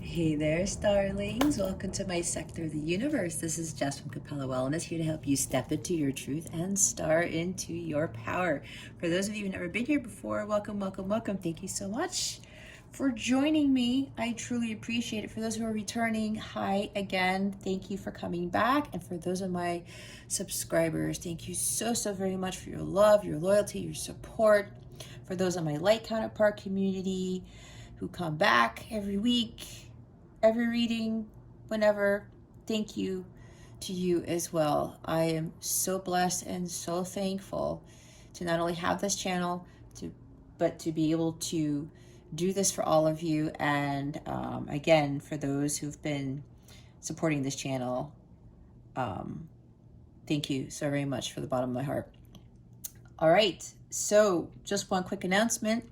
Hey there, starlings. Welcome to my sector of the universe. This is Jess from Capella Wellness, here to help you step into your truth and star into your power. For those of you who've never been here before, welcome, welcome, welcome. Thank you so much for joining me. I truly appreciate it. For those who are returning, hi again. Thank you for coming back. And for those of my subscribers, thank you so very much for your love, your loyalty, your support. For those of my light counterpart community who come back every week, every reading, whenever, thank you to you as well. I am so blessed and so thankful to not only have this channel, but to be able to do this for all of you. And again, for those who've been supporting this channel, thank you so very much from the bottom of my heart. All right, so just one quick announcement.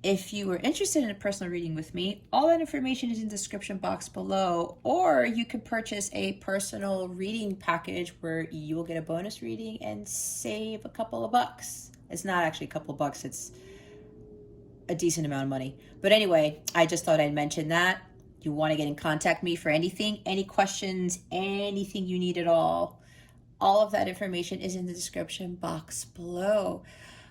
If you are interested in a personal reading with me, all that information is in the description box below, or you can purchase a personal reading package where you will get a bonus reading and save a couple of bucks. It's not actually a couple of bucks, it's a decent amount of money. But anyway, I just thought I'd mention that. You want to get in contact with me for anything, any questions, anything you need at all of that information is in the description box below.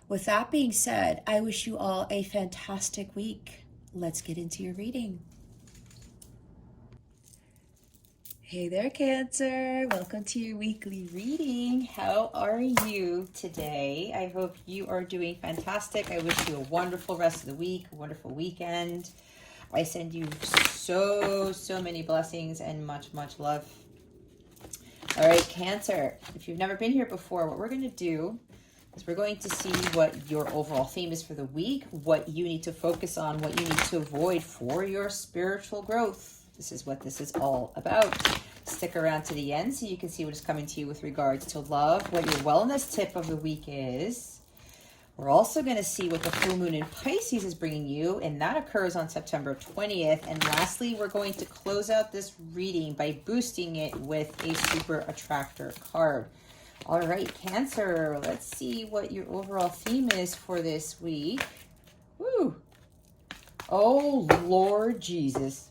With that being said, I wish you all a fantastic week. Let's get into your reading. Hey there, Cancer. Welcome to your weekly reading. How are you today? I hope you are doing fantastic. I wish you a wonderful rest of the week, a wonderful weekend. I send you so many blessings and much love. All right, Cancer, if you've never been here before, what we're going to do is we're going to see what your overall theme is for the week, what you need to focus on, what you need to avoid for your spiritual growth. This is what this is all about. Stick around to the end so you can see what is coming to you with regards to love, what your wellness tip of the week is. We're also going to see what the full moon in Pisces is bringing you, and that occurs on September 20th. And lastly, we're going to close out this reading by boosting it with a super attractor card. All right, Cancer, let's see what your overall theme is for this week. Woo! Oh, Lord Jesus.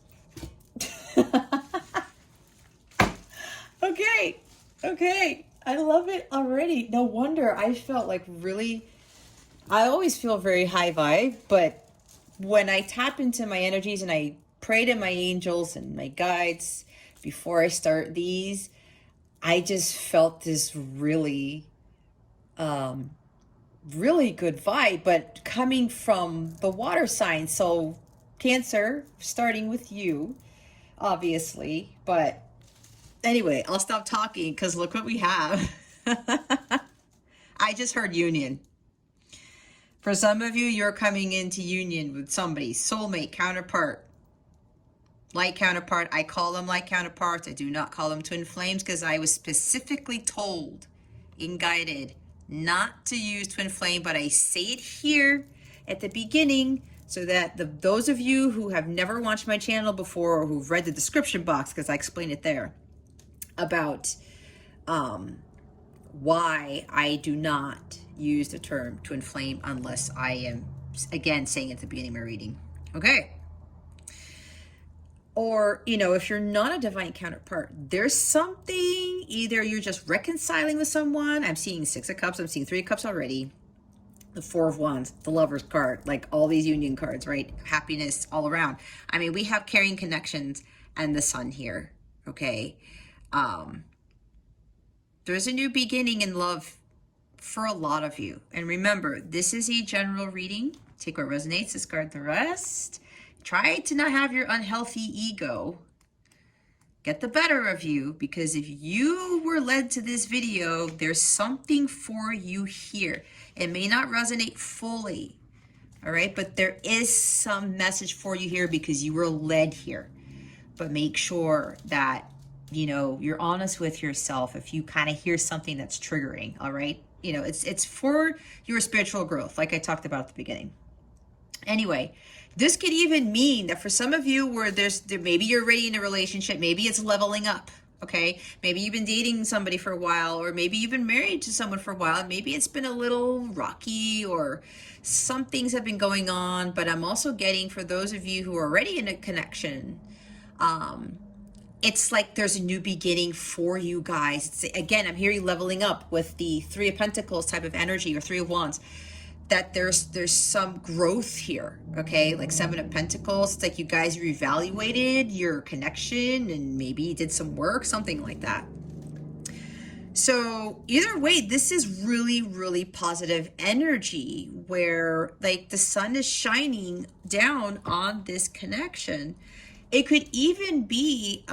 Okay. I love it already. No wonder I felt like really... I always feel very high vibe, but when I tap into my energies and I pray to my angels and my guides before I start these, I just felt this really good vibe, but coming from the water sign. So Cancer, starting with you, obviously. But anyway, I'll stop talking because look what we have. I just heard union. For some of you, you're coming into union with somebody, soulmate, counterpart, light counterpart. I call them light counterparts. I do not call them twin flames because I was specifically told and guided not to use twin flame, but I say it here at the beginning so that those of you who have never watched my channel before or who've read the description box, because I explain it there, about why I do not use the term twin flame unless I am, again, saying at the beginning of my reading. Okay. Or, if you're not a divine counterpart, there's something, either you're just reconciling with someone. I'm seeing 6 of Cups. I'm seeing 3 of Cups already. The 4 of Wands, the Lover's card, like all these union cards, right? Happiness all around. I mean, we have carrying connections and the Sun here, okay? There's a new beginning in love for a lot of you. And remember, this is a general reading. Take what resonates, discard the rest. Try to not have your unhealthy ego get the better of you, because if you were led to this video, there's something for you here. It may not resonate fully, all right? But there is some message for you here because you were led here. But make sure that, you're honest with yourself if you kind of hear something that's triggering, all right? It's for your spiritual growth, like I talked about at the beginning. Anyway, this could even mean that for some of you where maybe you're already in a relationship, maybe it's leveling up, okay? Maybe you've been dating somebody for a while, or maybe you've been married to someone for a while. Maybe it's been a little rocky or some things have been going on, but I'm also getting, for those of you who are already in a connection, It's like there's a new beginning for you guys. Again, I'm hearing leveling up with the Three of Pentacles type of energy, or Three of Wands, that there's some growth here, okay? Like Seven of Pentacles, it's like you guys reevaluated your connection and maybe did some work, something like that. So either way, this is really, really positive energy where like the sun is shining down on this connection. It could even be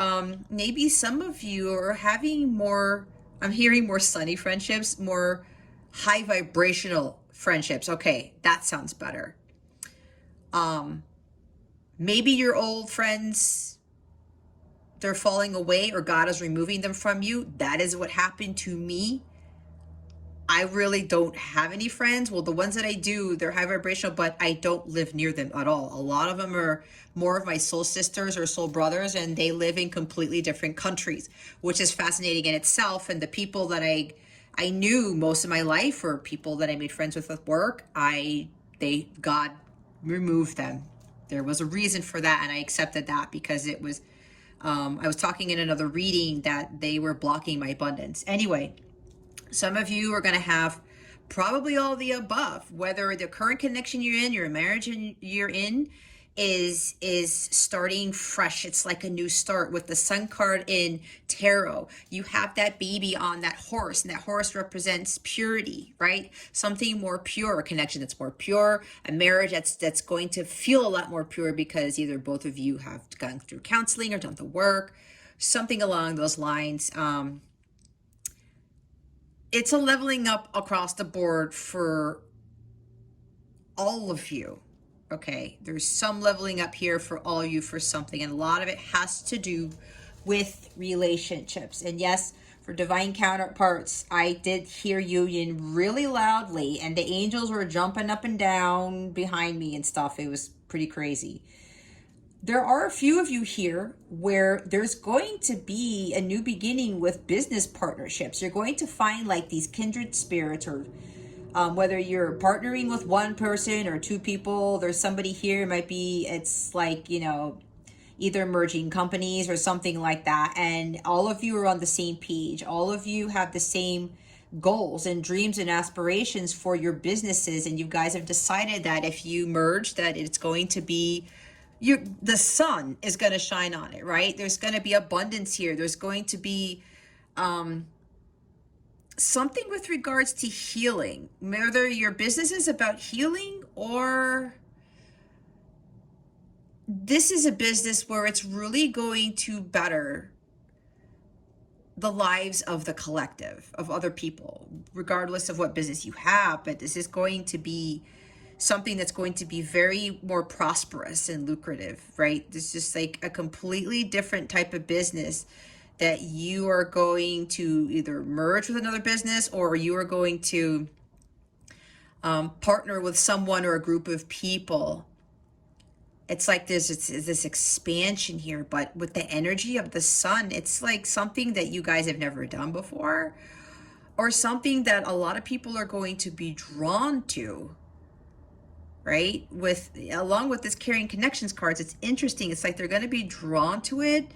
maybe some of you are having more, I'm hearing more sunny friendships, more high vibrational friendships. Okay, that sounds better. Maybe your old friends, they're falling away or God is removing them from you. That is what happened to me. I really don't have any friends. Well, the ones that I do, they're high vibrational, but I don't live near them at all. A lot of them are more of my soul sisters or soul brothers, and they live in completely different countries, which is fascinating in itself. And the people that I knew most of my life, or people that I made friends with at work, God removed them. There was a reason for that, and I accepted that because it was, I was talking in another reading that they were blocking my abundance. Anyway, some of you are going to have probably all the above, whether the current connection you're in, your marriage you're in is starting fresh. It's like a new start with the Sun card in tarot. You have that baby on that horse, and that horse represents purity, right? Something more pure, a connection that's more pure, a marriage that's going to feel a lot more pure because either both of you have gone through counseling or done the work, something along those lines. It's a leveling up across the board for all of you, okay? There's some leveling up here for all of you for something, and a lot of it has to do with relationships. And yes, for divine counterparts, I did hear Union really loudly, and the angels were jumping up and down behind me and stuff. It was pretty crazy. There are a few of you here where there's going to be a new beginning with business partnerships. You're going to find like these kindred spirits, or whether you're partnering with one person or two people, there's somebody here, it might be, it's like, you know, either merging companies or something like that. And all of you are on the same page. All of you have the same goals and dreams and aspirations for your businesses. And you guys have decided that if you merge, that it's going to be, the sun is going to shine on it, right? There's going to be abundance here. There's going to be something with regards to healing, whether your business is about healing or this is a business where it's really going to better the lives of the collective, of other people, regardless of what business you have. But this is going to be something that's going to be very more prosperous and lucrative, right? This is just like a completely different type of business that you are going to either merge with another business, or you are going to partner with someone or a group of people. It's like there's this expansion here, but with the energy of the sun, it's like something that you guys have never done before, or something that a lot of people are going to be drawn to, right? Along with this carrying connections cards, it's interesting. It's like they're going to be drawn to it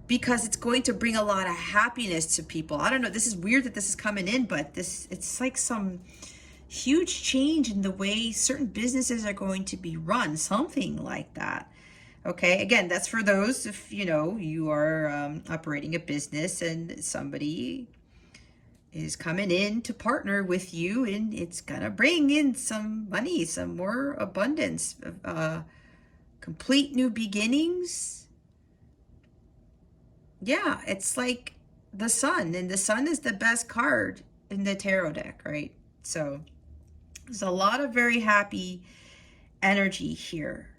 because it's going to bring a lot of happiness to people. I don't know. This is weird that this is coming in, but it's like some huge change in the way certain businesses are going to be run, something like that. Okay, again, that's for those if you are operating a business and somebody is coming in to partner with you, and it's gonna bring in some money, some more abundance, complete new beginnings. Yeah, it's like the sun, and the sun is the best card in the tarot deck, right? So there's a lot of very happy energy here.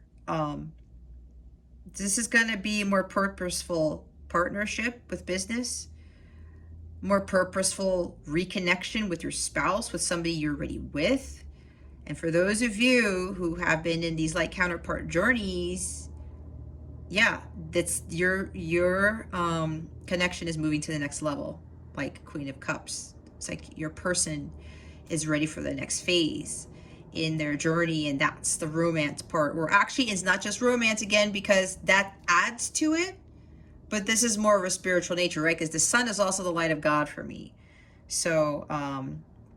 This is going to be a more purposeful partnership with business, more purposeful reconnection with your spouse, with somebody you're already with. And for those of you who have been in these light counterpart journeys, yeah, that's your connection is moving to the next level, like Queen of Cups. It's like your person is ready for the next phase in their journey, and that's the romance part. Where actually it's not just romance again, because that adds to it. but this is more of a spiritual nature, right? Because the sun is also the light of God for me. So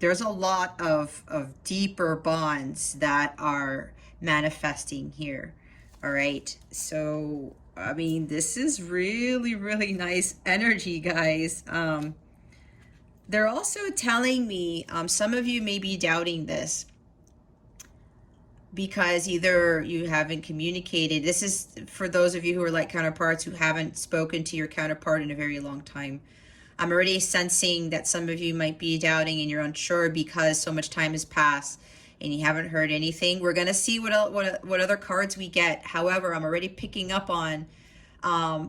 there's a lot of deeper bonds that are manifesting here. All right. So, I mean, this is really, really nice energy, guys. They're also telling me, some of you may be doubting this because either you haven't communicated. This is for those of you who are like counterparts who haven't spoken to your counterpart in a very long time. I'm already sensing that some of you might be doubting and you're unsure because so much time has passed and you haven't heard anything. We're going to see what other cards we get. However, I'm already picking up on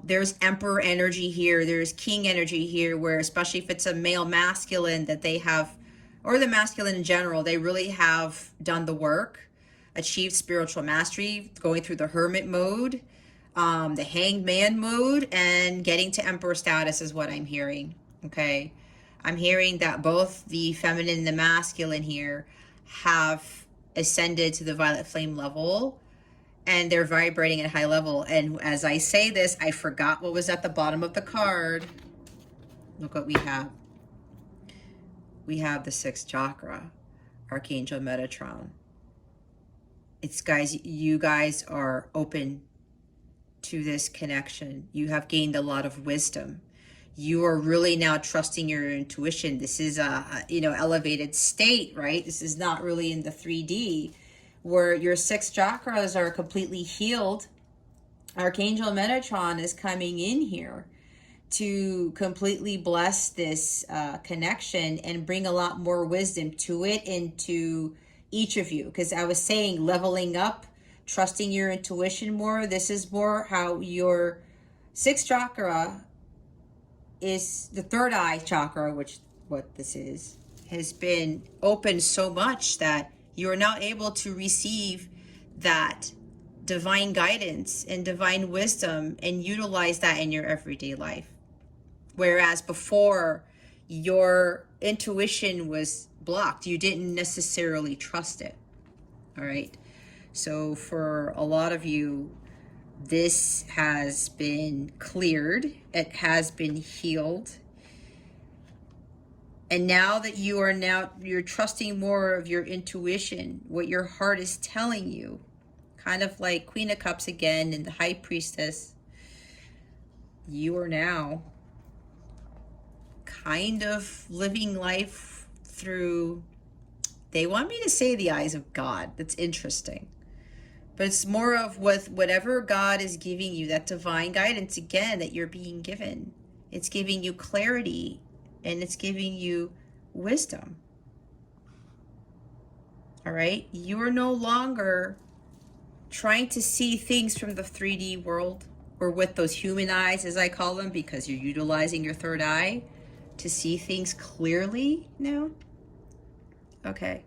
there's Emperor energy here. There's King energy here, where especially if it's a male masculine that they have, or the masculine in general, they really have done the work, achieved spiritual mastery, going through the hermit mode, the hanged man mode, and getting to emperor status is what I'm hearing. Okay. I'm hearing that both the feminine and the masculine here have ascended to the violet flame level and they're vibrating at a high level. And as I say this, I forgot what was at the bottom of the card. Look what we have. We have the sixth chakra, Archangel Metatron. It's guys, you guys are open to this connection. You have gained a lot of wisdom. You are really now trusting your intuition. This is a elevated state, right? This is not really in the 3D where your six chakras are completely healed. Archangel Metatron is coming in here to completely bless this connection and bring a lot more wisdom to it and to each of you. Because I was saying leveling up, trusting your intuition more. This is more how your sixth chakra is the third eye chakra, which what this is, has been opened so much that you are now able to receive that divine guidance and divine wisdom and utilize that in your everyday life. Whereas before, your intuition was blocked. You didn't necessarily trust it. All right. So for a lot of you, this has been cleared. It has been healed. And now that you're trusting more of your intuition, what your heart is telling you, kind of like Queen of Cups again and the High Priestess, you are now kind of living life through, they want me to say the eyes of God. That's interesting. But it's more of whatever God is giving you, that divine guidance, again, that you're being given. It's giving you clarity and it's giving you wisdom. All right? You are no longer trying to see things from the 3D world or with those human eyes, as I call them, because you're utilizing your third eye to see things clearly now. Okay.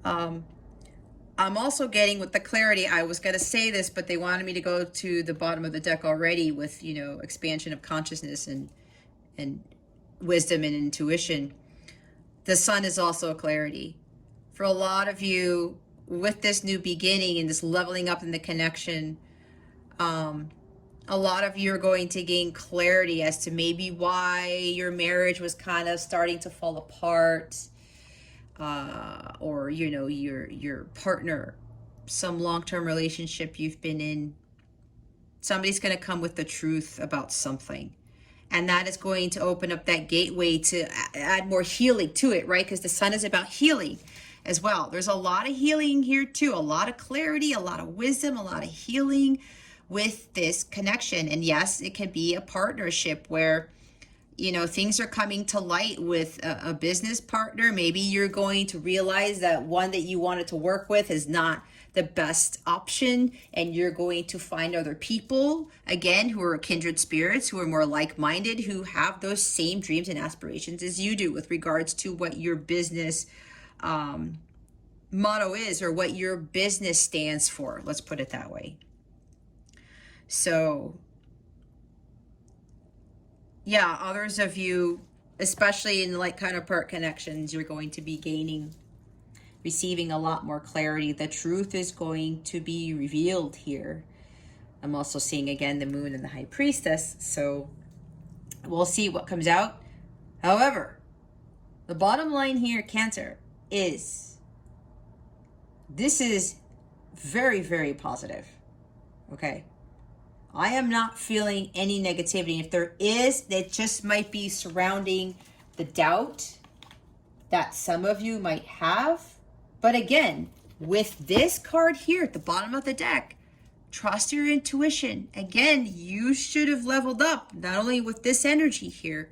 I'm also getting with the clarity, I was going to say this, but they wanted me to go to the bottom of the deck already with, expansion of consciousness and wisdom and intuition. The sun is also a clarity. For a lot of you, with this new beginning and this leveling up in the connection, a lot of you are going to gain clarity as to maybe why your marriage was kind of starting to fall apart. Or your partner, some long-term relationship you've been in, somebody's going to come with the truth about something, and that is going to open up that gateway to add more healing to it, right? Because the sun is about healing as well. There's a lot of healing here too, a lot of clarity, a lot of wisdom, a lot of healing with this connection. And yes, it can be a partnership where things are coming to light with a business partner. Maybe you're going to realize that one that you wanted to work with is not the best option, and you're going to find other people, again, who are kindred spirits, who are more like-minded, who have those same dreams and aspirations as you do with regards to what your business motto is, or what your business stands for. Let's put it that way. So yeah, others of you, especially in like counterpart connections, you're going to be receiving a lot more clarity. The truth is going to be revealed here. I'm also seeing again the moon and the high priestess. So we'll see what comes out. However, the bottom line here, Cancer, is this is very, very positive. Okay. I am not feeling any negativity. If there is, it just might be surrounding the doubt that some of you might have. But again, with this card here at the bottom of the deck, trust your intuition. Again, you should have leveled up, not only with this energy here,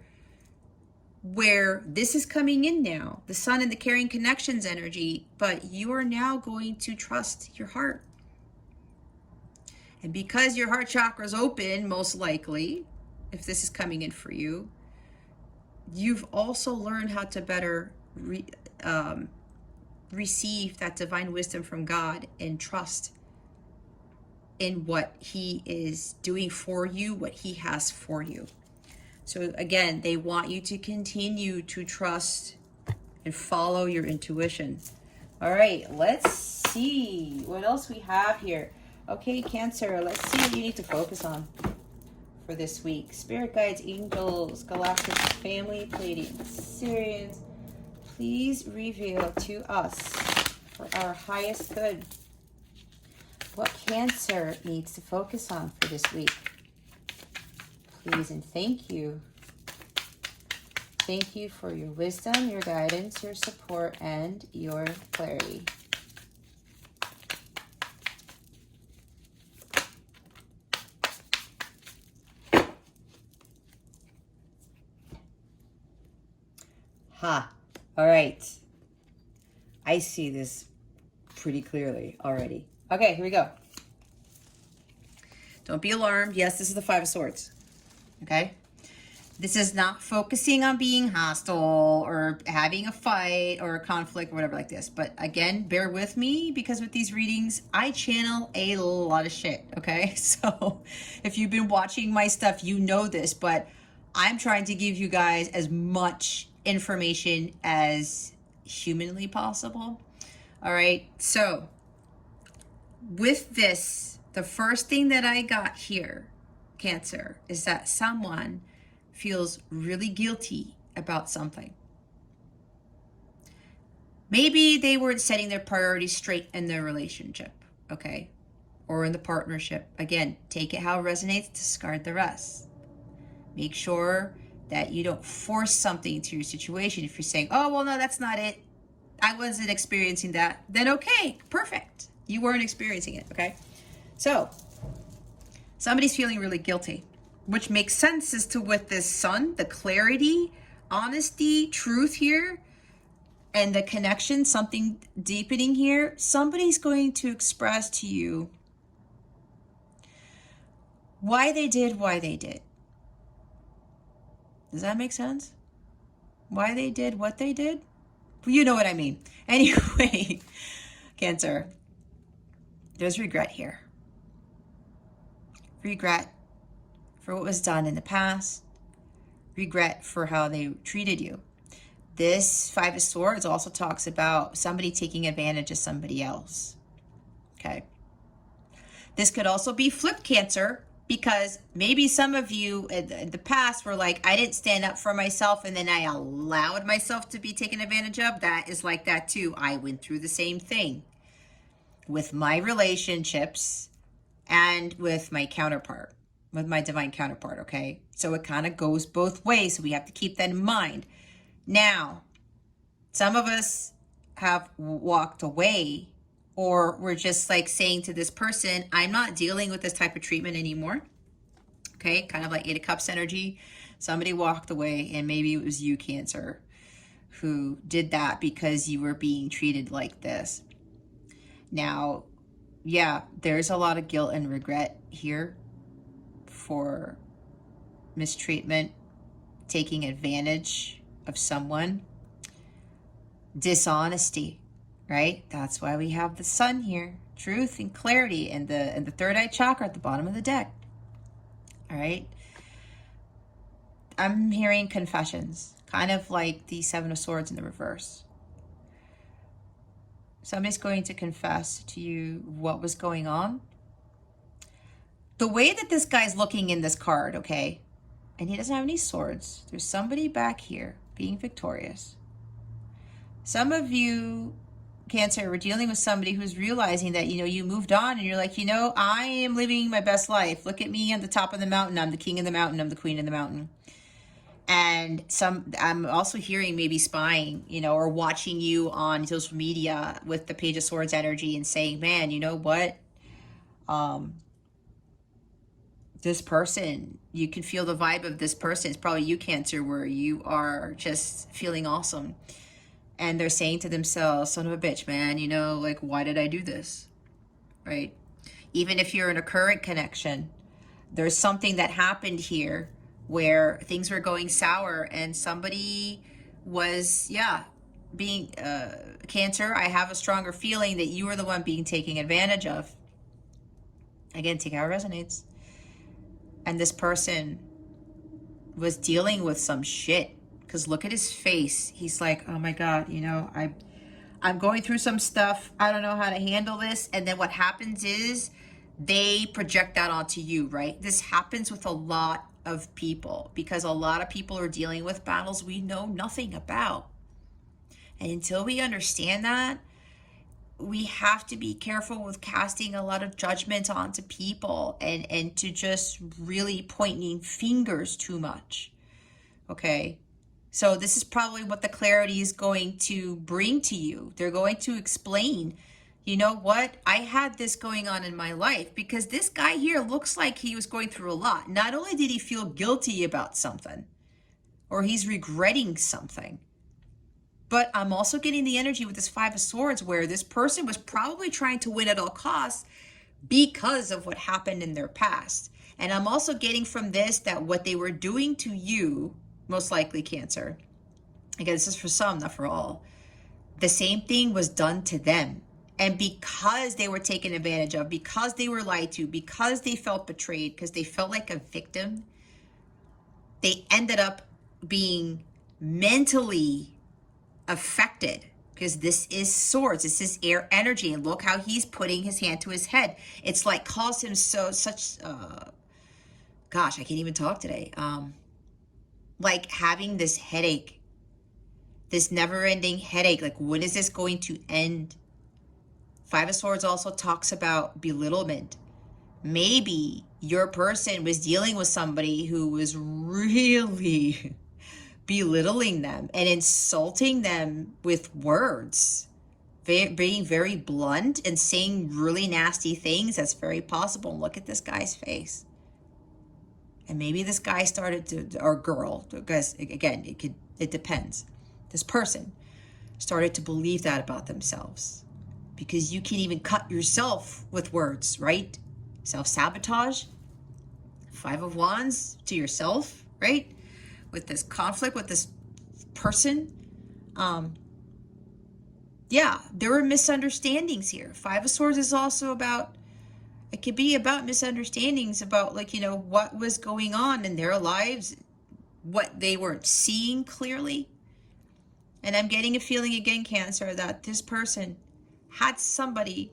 where this is coming in now, the sun and the carrying connections energy, but you are now going to trust your heart. And because your heart chakra is open, most likely, if this is coming in for you, you've also learned how to better receive that divine wisdom from God and trust in what he is doing for you, what he has for you. So again, they want you to continue to trust and follow your intuition. All right, let's see what else we have here. Okay, Cancer, let's see what you need to focus on for this week. Spirit guides, angels, galactic family, Pleiadians, Sirians, please reveal to us for our highest good what Cancer needs to focus on for this week. Please and thank you. Thank you for your wisdom, your guidance, your support, and your clarity. Ha. All right. I see this pretty clearly already. Okay, here we go. Don't be alarmed. Yes, this is the Five of Swords. Okay? This is not focusing on being hostile or having a fight or a conflict or whatever like this. But again, bear with me because with these readings, I channel a lot of shit, okay? So if you've been watching my stuff, you know this, but I'm trying to give you guys as much information as humanly possible. All right, so with this, the first thing that I got here, Cancer, is that someone feels really guilty about something. Maybe they weren't setting their priorities straight in their relationship, okay? Or in the partnership. Again, take it how it resonates, discard the rest. Make sure that you don't force something to your situation. If you're saying, oh, well, no, that's not it. I wasn't experiencing that. Then okay, perfect. You weren't experiencing it, okay? So, somebody's feeling really guilty, which makes sense as to with this sun, the clarity, honesty, truth here, and the connection, something deepening here. Somebody's going to express to you why they did. Does that make sense? Why they did what they did? You know what I mean. Anyway, Cancer, there's regret here. Regret for what was done in the past. Regret for how they treated you. This Five of Swords also talks about somebody taking advantage of somebody else. Okay. This could also be flip, Cancer, because maybe some of you in the past were like, I didn't stand up for myself and then I allowed myself to be taken advantage of. That is like that too. I went through the same thing with my relationships and with my counterpart, with my divine counterpart, okay? So it kind of goes both ways. So we have to keep that in mind. Now, some of us have walked away, or we're just like saying to this person, I'm not dealing with this type of treatment anymore. Okay, kind of like Eight of Cups energy. Somebody walked away, and maybe it was you, Cancer, who did that because you were being treated like this. Now, yeah, there's a lot of guilt and regret here for mistreatment, taking advantage of someone, dishonesty, right? That's why we have the sun here, truth and clarity, and the third eye chakra at the bottom of the deck. All right. I'm hearing confessions, kind of like the Seven of Swords in the reverse. Somebody's going to confess to you what was going on. The way that this guy's looking in this card, okay, and he doesn't have any swords. There's somebody back here being victorious. Some of you, Cancer, were dealing with somebody who's realizing that, you know, you moved on and you're like, you know, I am living my best life. Look at me on the top of the mountain. I'm the king of the mountain. I'm the queen of the mountain. And I'm also hearing maybe spying, you know, or watching you on social media with the Page of Swords energy and saying, man, you know what? This person, you can feel the vibe of this person. It's probably you, Cancer, where you are just feeling awesome. And they're saying to themselves, son of a bitch, man, you know, like, why did I do this? Right? Even if you're in a current connection, there's something that happened here where things were going sour and somebody was, being, Cancer, I have a stronger feeling that you were the one being taken advantage of. Again, take how it resonates. And this person was dealing with some shit. Because look at his face. He's like, oh my God, you know, I'm going through some stuff. I don't know how to handle this. And then what happens is they project that onto you, right? This happens with a lot of people because a lot of people are dealing with battles we know nothing about. And until we understand that, we have to be careful with casting a lot of judgment onto people and to just really pointing fingers too much. Okay? So this is probably what the clarity is going to bring to you. They're going to explain, you know what? I had this going on in my life because this guy here looks like he was going through a lot. Not only did he feel guilty about something or he's regretting something, but I'm also getting the energy with this Five of Swords where this person was probably trying to win at all costs because of what happened in their past. And I'm also getting from this that what they were doing to you, most likely Cancer, again, this is for some, not for all, the same thing was done to them. And because they were taken advantage of, because they were lied to, because they felt betrayed, because they felt like a victim, they ended up being mentally affected because this is swords. This is air energy. And look how he's putting his hand to his head. It's like caused him such, gosh, I can't even talk today. Like having this headache, this never-ending headache. Like, when is this going to end? Five of Swords also talks about belittlement. Maybe your person was dealing with somebody who was really belittling them and insulting them with words, being very blunt and saying really nasty things. That's very possible. Look at this guy's face. And maybe this guy started to, or girl, because again, it depends. This person started to believe that about themselves because you can even cut yourself with words, right? Self-sabotage, Five of Wands to yourself, right? With this conflict with this person. There were misunderstandings here. Five of Swords is also about, it could be about misunderstandings about, like, you know, what was going on in their lives, what they weren't seeing clearly. And I'm getting a feeling again, Cancer, that this person had somebody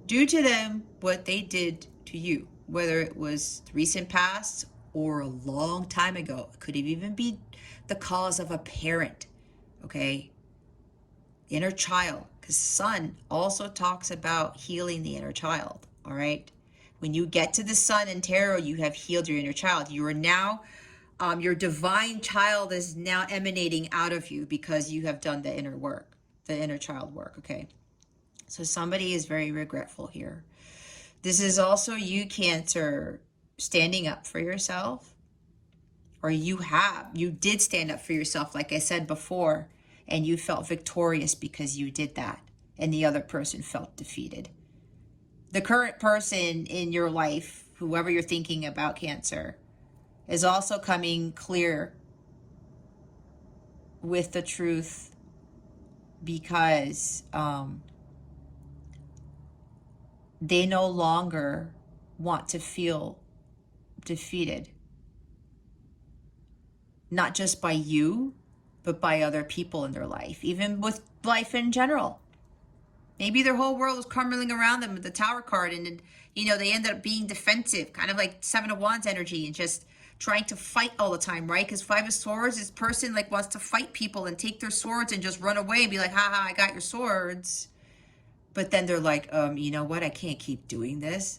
do to them what they did to you, whether it was the recent past or a long time ago. It could even be the cause of a parent, okay? Inner child, because Sun also talks about healing the inner child, all right? When you get to the Sun in tarot, you have healed your inner child. You are now, your divine child is now emanating out of you because you have done the inner work, the inner child work, okay? So somebody is very regretful here. This is also you, Cancer, standing up for yourself, or you did stand up for yourself, like I said before, and you felt victorious because you did that, and the other person felt defeated. The current person in your life, whoever you're thinking about, Cancer, is also coming clear with the truth because they no longer want to feel defeated. Not just by you, but by other people in their life, even with life in general. Maybe their whole world was crumbling around them with the Tower card, and you know, they ended up being defensive, kind of like Seven of Wands energy, and just trying to fight all the time, right? Because Five of Swords, this person like wants to fight people and take their swords and just run away and be like, haha, I got your swords. But then they're like, you know what? I can't keep doing this,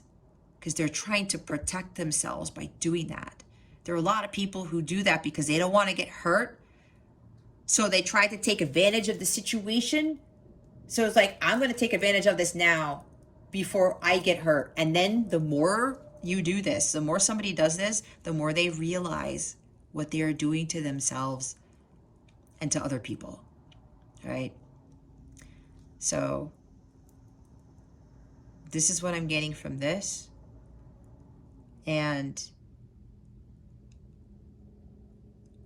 because they're trying to protect themselves by doing that. There are a lot of people who do that because they don't want to get hurt. So they try to take advantage of the situation. So it's like, I'm going to take advantage of this now before I get hurt. And then the more you do this, the more somebody does this, the more they realize what they are doing to themselves and to other people, right? So this is what I'm getting from this. And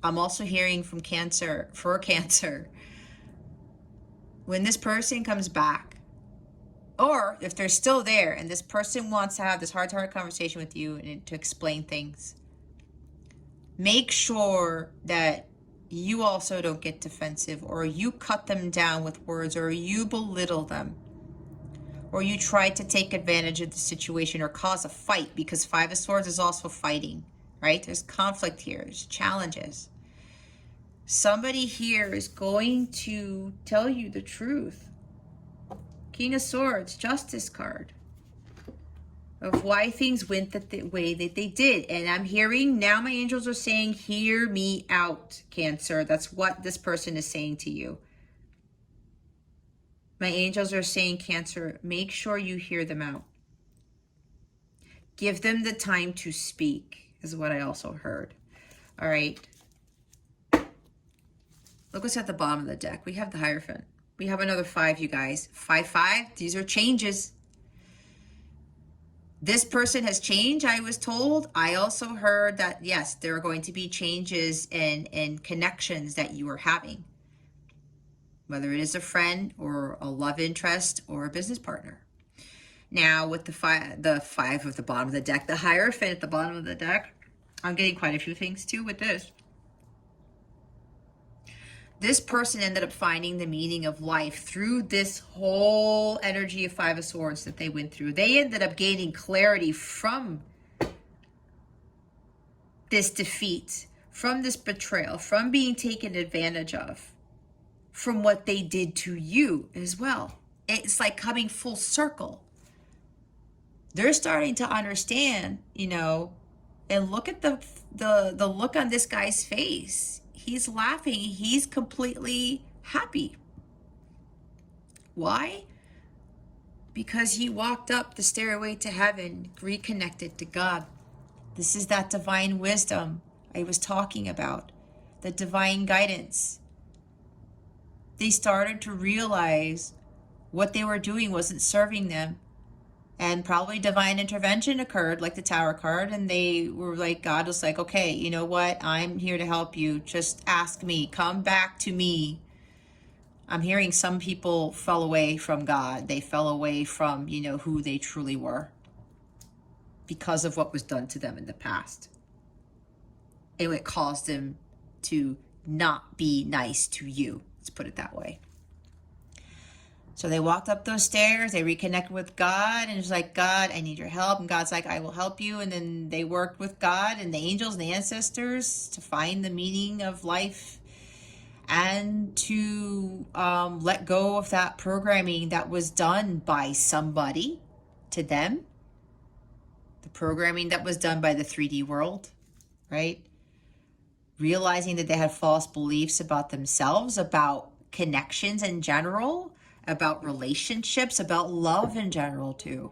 I'm also hearing from Cancer, for Cancer, when this person comes back, or if they're still there and this person wants to have this heart-to-heart conversation with you and to explain things, make sure that you also don't get defensive, or you cut them down with words, or you belittle them, or you try to take advantage of the situation or cause a fight, because Five of Swords is also fighting, right? There's conflict here, there's challenges. Somebody here is going to tell you the truth. King of Swords, Justice card, of why things went the way that they did. And I'm hearing now, my angels are saying, hear me out, Cancer. That's what this person is saying to you. My angels are saying, Cancer, make sure you hear them out. Give them the time to speak, is what I also heard. All right. Look what's at the bottom of the deck. We have the Hierophant. We have another 5, you guys. 5, 5. These are changes. This person has changed, I was told. I also heard that, yes, there are going to be changes and connections that you are having. Whether it is a friend or a love interest or a business partner. Now, with the five of the bottom of the deck, the Hierophant at the bottom of the deck, I'm getting quite a few things too with this. This person ended up finding the meaning of life through this whole energy of Five of Swords that they went through. They ended up gaining clarity from this defeat, from this betrayal, from being taken advantage of, from what they did to you as well. It's like coming full circle. They're starting to understand, you know, and look at the look on this guy's face. He's laughing. He's completely happy. Why? Because he walked up the stairway to heaven, reconnected to God. This is that divine wisdom I was talking about, the divine guidance. They started to realize what they were doing wasn't serving them. And probably divine intervention occurred, like the Tower card, and they were like, God was like, okay, you know what? I'm here to help you. Just ask me. Come back to me. I'm hearing some people fell away from God. They fell away from, you know, who they truly were because of what was done to them in the past. And it caused them to not be nice to you. Let's put it that way. So they walked up those stairs, they reconnected with God, and it's like, God, I need your help. And God's like, I will help you. And then they worked with God and the angels and the ancestors to find the meaning of life and to let go of that programming that was done by somebody to them. The programming that was done by the 3D world, right? Realizing that they had false beliefs about themselves, about connections in general, about relationships, about love in general too.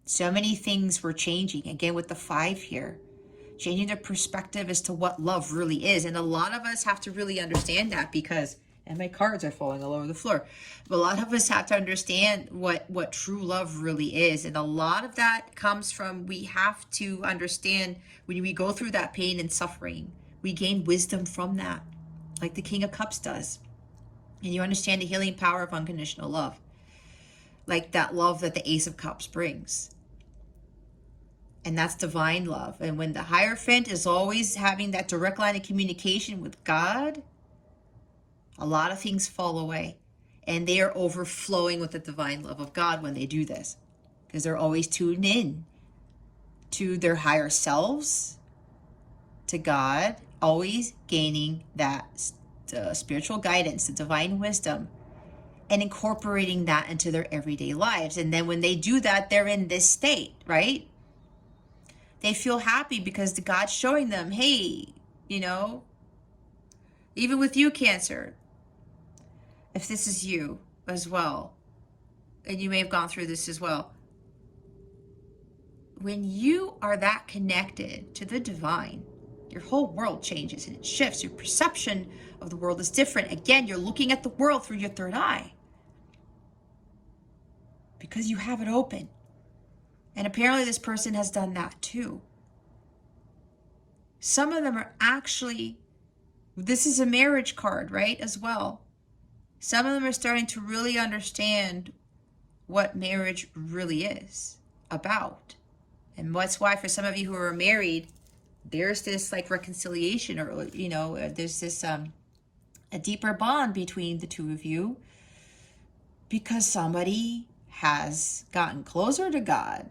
So many things were changing, again with the 5 here, changing their perspective as to what love really is. And a lot of us have to really understand that, because, and my cards are falling all over the floor, but a lot of us have to understand what true love really is. And a lot of that comes from, we have to understand when we go through that pain and suffering, we gain wisdom from that, like the King of Cups does. And you understand the healing power of unconditional love. Like that love that the Ace of Cups brings. And that's divine love. And when the Hierophant is always having that direct line of communication with God, a lot of things fall away. And they are overflowing with the divine love of God when they do this, because they're always tuned in to their higher selves, to God, always gaining that spiritual guidance, the divine wisdom, and incorporating that into their everyday lives. And then when they do that, they're in this state, right? They feel happy because God's showing them, hey, you know, even with you, Cancer, if this is you as well, and you may have gone through this as well, when you are that connected to the divine, your whole world changes and it shifts. Your perception of the world is different. Again, you're looking at the world through your third eye because you have it open. And apparently this person has done that too. Some of them are actually, this is a marriage card, right, as well. Some of them are starting to really understand what marriage really is about. And that's why for some of you who are married, there's this like reconciliation, or, you know, there's this a deeper bond between the two of you, because somebody has gotten closer to God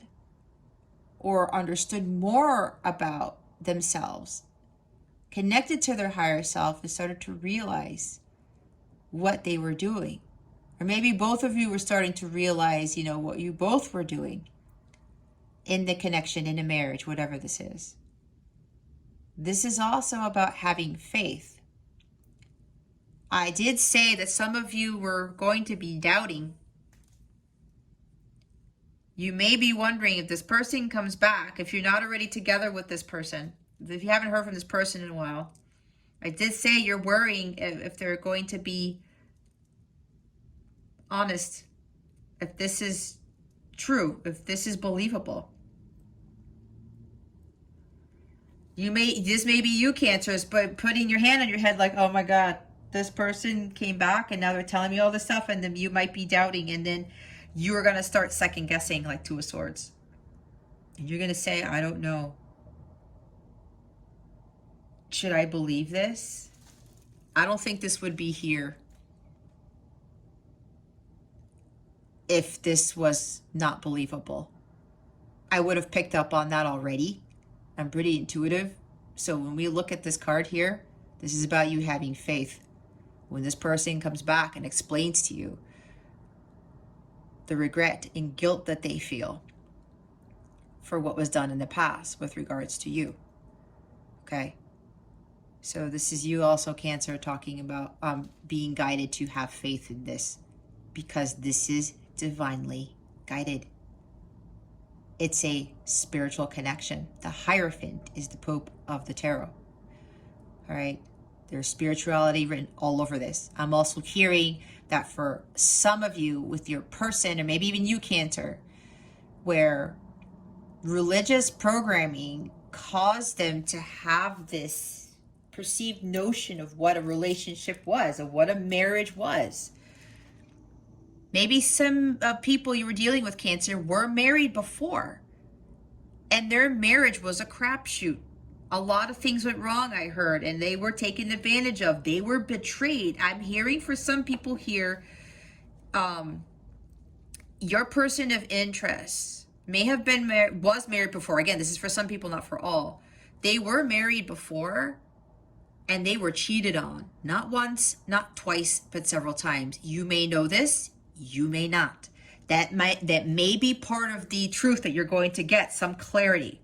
or understood more about themselves, connected to their higher self, and started to realize what they were doing. Or maybe both of you were starting to realize, you know, what you both were doing in the connection, in a marriage, whatever this is. This is also about having faith. I did say that some of you were going to be doubting. You may be wondering if this person comes back, if you're not already together with this person, if you haven't heard from this person in a while. I did say you're worrying if they're going to be honest, if this is true, if this is believable. This may be you, Cancers, but putting your hand on your head like, oh my God, this person came back and now they're telling me all this stuff, and then you might be doubting, and then you're going to start second guessing, like Two of Swords. And you're going to say, I don't know. Should I believe this? I don't think this would be here if this was not believable. I would have picked up on that already. I'm pretty intuitive. So when we look at this card here, this is about you having faith. When this person comes back and explains to you the regret and guilt that they feel for what was done in the past with regards to you. Okay? So this is you also, Cancer, talking about being guided to have faith in this, because this is divinely guided. It's a spiritual connection. The Hierophant is the Pope of the Tarot. All right? There's spirituality written all over this. I'm also hearing that for some of you with your person, or maybe even you, Cancer, where religious programming caused them to have this perceived notion of what a relationship was, of what a marriage was. Maybe some people you were dealing with, Cancer, were married before, and their marriage was a crapshoot. A lot of things went wrong, I heard, and they were taken advantage of. They were betrayed. I'm hearing for some people here, your person of interest may have been was married before. Again, this is for some people, not for all. They were married before, and they were cheated on. Not once, not twice, but several times. You may know this. You may not. That may be part of the truth that you're going to get, some clarity.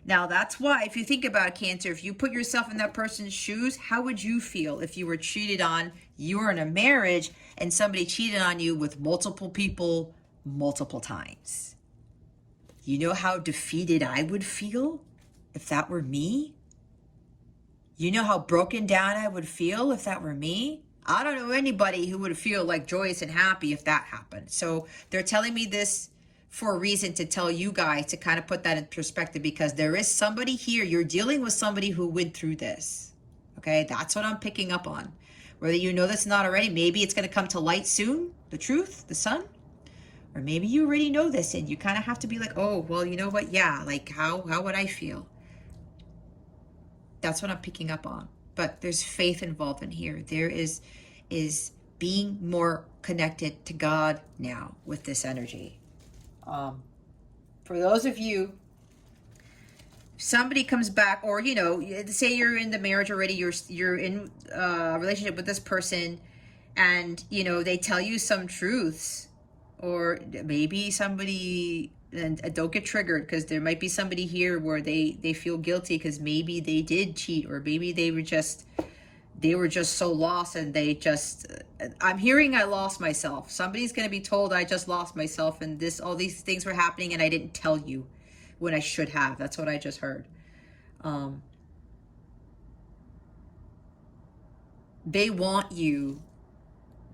Now, that's why, if you think about it, Cancer, if you put yourself in that person's shoes, how would you feel if you were cheated on, you were in a marriage, and somebody cheated on you with multiple people multiple times? You know how defeated I would feel if that were me? You know how broken down I would feel if that were me? I don't know anybody who would feel like joyous and happy if that happened. So they're telling me this for a reason, to tell you guys to kind of put that in perspective, because there is somebody here, you're dealing with somebody who went through this. Okay, that's what I'm picking up on. Whether you know this not already, maybe it's going to come to light soon, the truth, the sun. Or maybe you already know this and you kind of have to be like, oh, well, you know what? Yeah, like how would I feel? That's what I'm picking up on. But there's faith involved in here. There is being more connected to God now with this energy. For those of you, somebody comes back, or you know, say you're in the marriage already, you're in a relationship with this person, and you know they tell you some truths, or maybe somebody, and don't get triggered, because there might be somebody here where they feel guilty because maybe they did cheat, or maybe they were just so lost, and they just, I'm hearing I lost myself. Somebody's going to be told I just lost myself, and all these things were happening and I didn't tell you when I should have. That's what I just heard. They want you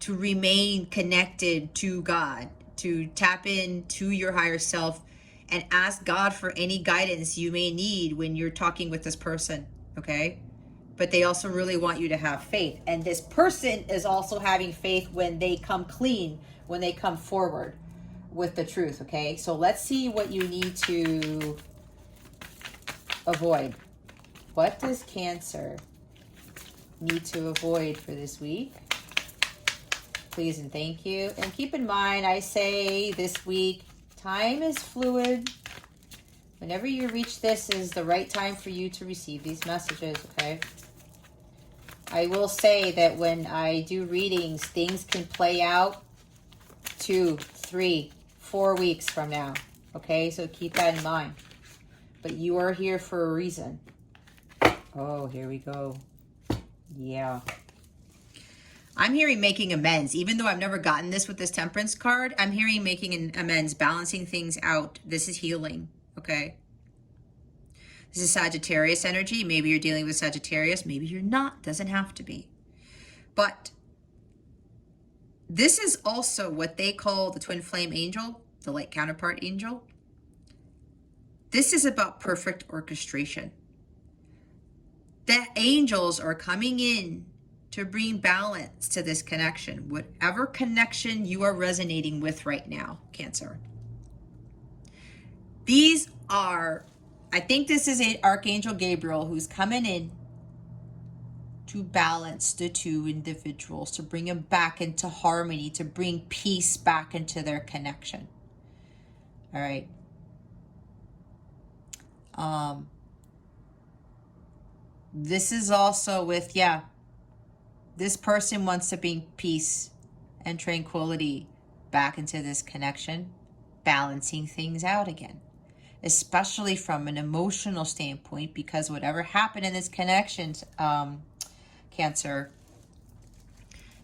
to remain connected to God, to tap into your higher self and ask God for any guidance you may need when you're talking with this person, okay? But they also really want you to have faith. And this person is also having faith when they come clean, when they come forward with the truth, okay? So let's see what you need to avoid. What does Cancer need to avoid for this week? Please and thank you. And keep in mind, I say this week, time is fluid. Whenever you reach this is the right time for you to receive these messages, okay? I will say that when I do readings, things can play out 2, 3, 4 weeks from now, okay? So keep that in mind. But you are here for a reason. Oh, here we go. Yeah. I'm hearing making amends. Even though I've never gotten this with this Temperance card, I'm hearing making an amends, balancing things out. This is healing, okay? This is Sagittarius energy. Maybe you're dealing with Sagittarius. Maybe you're not. Doesn't have to be. But this is also what they call the twin flame angel, the light counterpart angel. This is about perfect orchestration. The angels are coming in to bring balance to this connection, whatever connection you are resonating with right now, Cancer. These are, I think this is Archangel Gabriel who's coming in to balance the two individuals, to bring them back into harmony, to bring peace back into their connection. All right. This is also with, this person wants to bring peace and tranquility back into this connection, balancing things out again, especially from an emotional standpoint, because whatever happened in this connection, Cancer,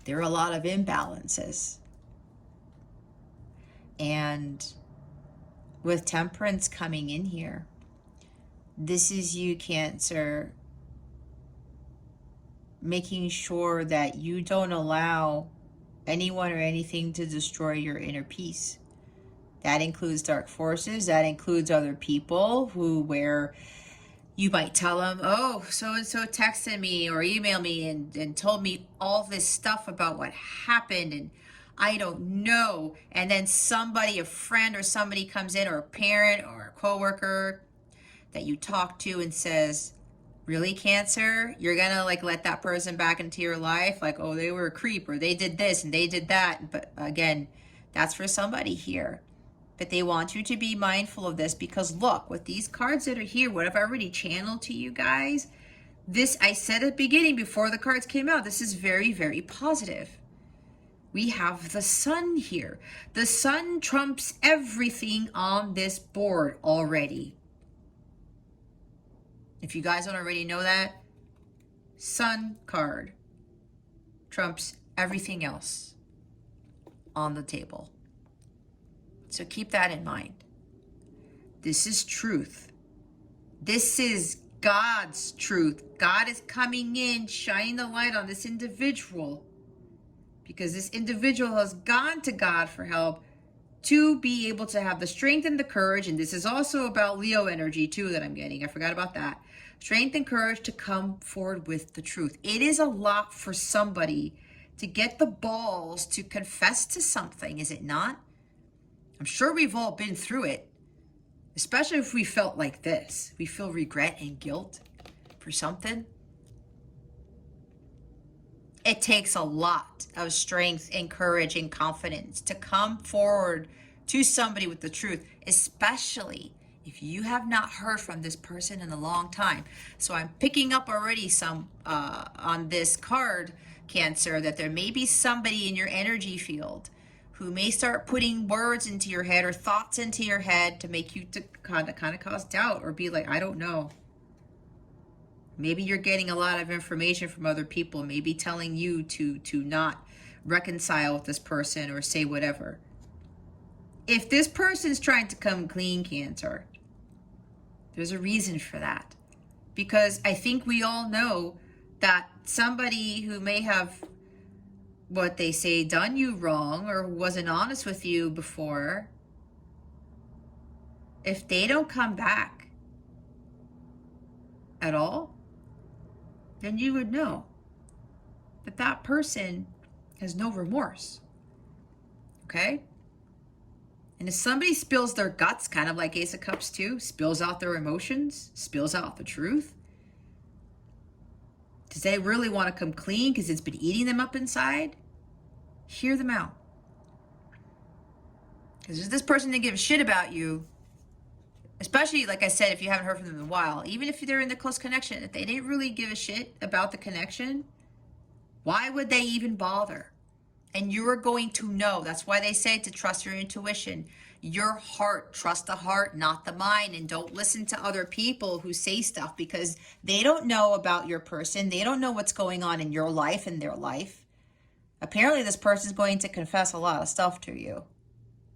there are a lot of imbalances. And with Temperance coming in here, this is you, Cancer, making sure that you don't allow anyone or anything to destroy your inner peace. That includes dark forces. That includes other people where you might tell them, oh, so-and-so texted me or emailed me and told me all this stuff about what happened and I don't know. And then somebody, a friend or somebody comes in, or a parent or a coworker that you talk to and says, really, Cancer, you're gonna like let that person back into your life? Like, oh, they were a creep, or they did this and they did that. But again, that's for somebody here. But they want you to be mindful of this, because look, with these cards that are here, what I've already channeled to you guys, this, I said at the beginning before the cards came out, this is very, very positive. We have the sun here. The sun trumps everything on this board already. If you guys don't already know that, sun card trumps everything else on the table. So keep that in mind. This is truth. This is God's truth. God is coming in, shining the light on this individual, because this individual has gone to God for help to be able to have the strength and the courage. And this is also about Leo energy too that I'm getting. I forgot about that. Strength and courage to come forward with the truth. It is a lot for somebody to get the balls to confess to something, is it not? I'm sure we've all been through it, especially if we felt like this. We feel regret and guilt for something. It takes a lot of strength and courage and confidence to come forward to somebody with the truth, especially if you have not heard from this person in a long time. So I'm picking up already some on this card, Cancer, that there may be somebody in your energy field who may start putting words into your head or thoughts into your head to make you to kind of cause doubt or be like, I don't know. Maybe you're getting a lot of information from other people, maybe telling you to not reconcile with this person or say whatever. If this person's trying to come clean, Cancer, there's a reason for that. Because I think we all know that somebody who may have, what they say, done you wrong or wasn't honest with you before, if they don't come back at all, then you would know that that person has no remorse. Okay? And if somebody spills their guts, kind of like Ace of Cups too, spills out their emotions, spills out the truth, does they really want to come clean because it's been eating them up inside? Hear them out. Because if this person didn't give a shit about you, especially, like I said, if you haven't heard from them in a while, even if they're in the close connection, if they didn't really give a shit about the connection, why would they even bother? And you're going to know. That's why they say to trust your intuition. Your heart, trust the heart, not the mind. And don't listen to other people who say stuff because they don't know about your person. They don't know what's going on in your life and their life. Apparently, this person's going to confess a lot of stuff to you.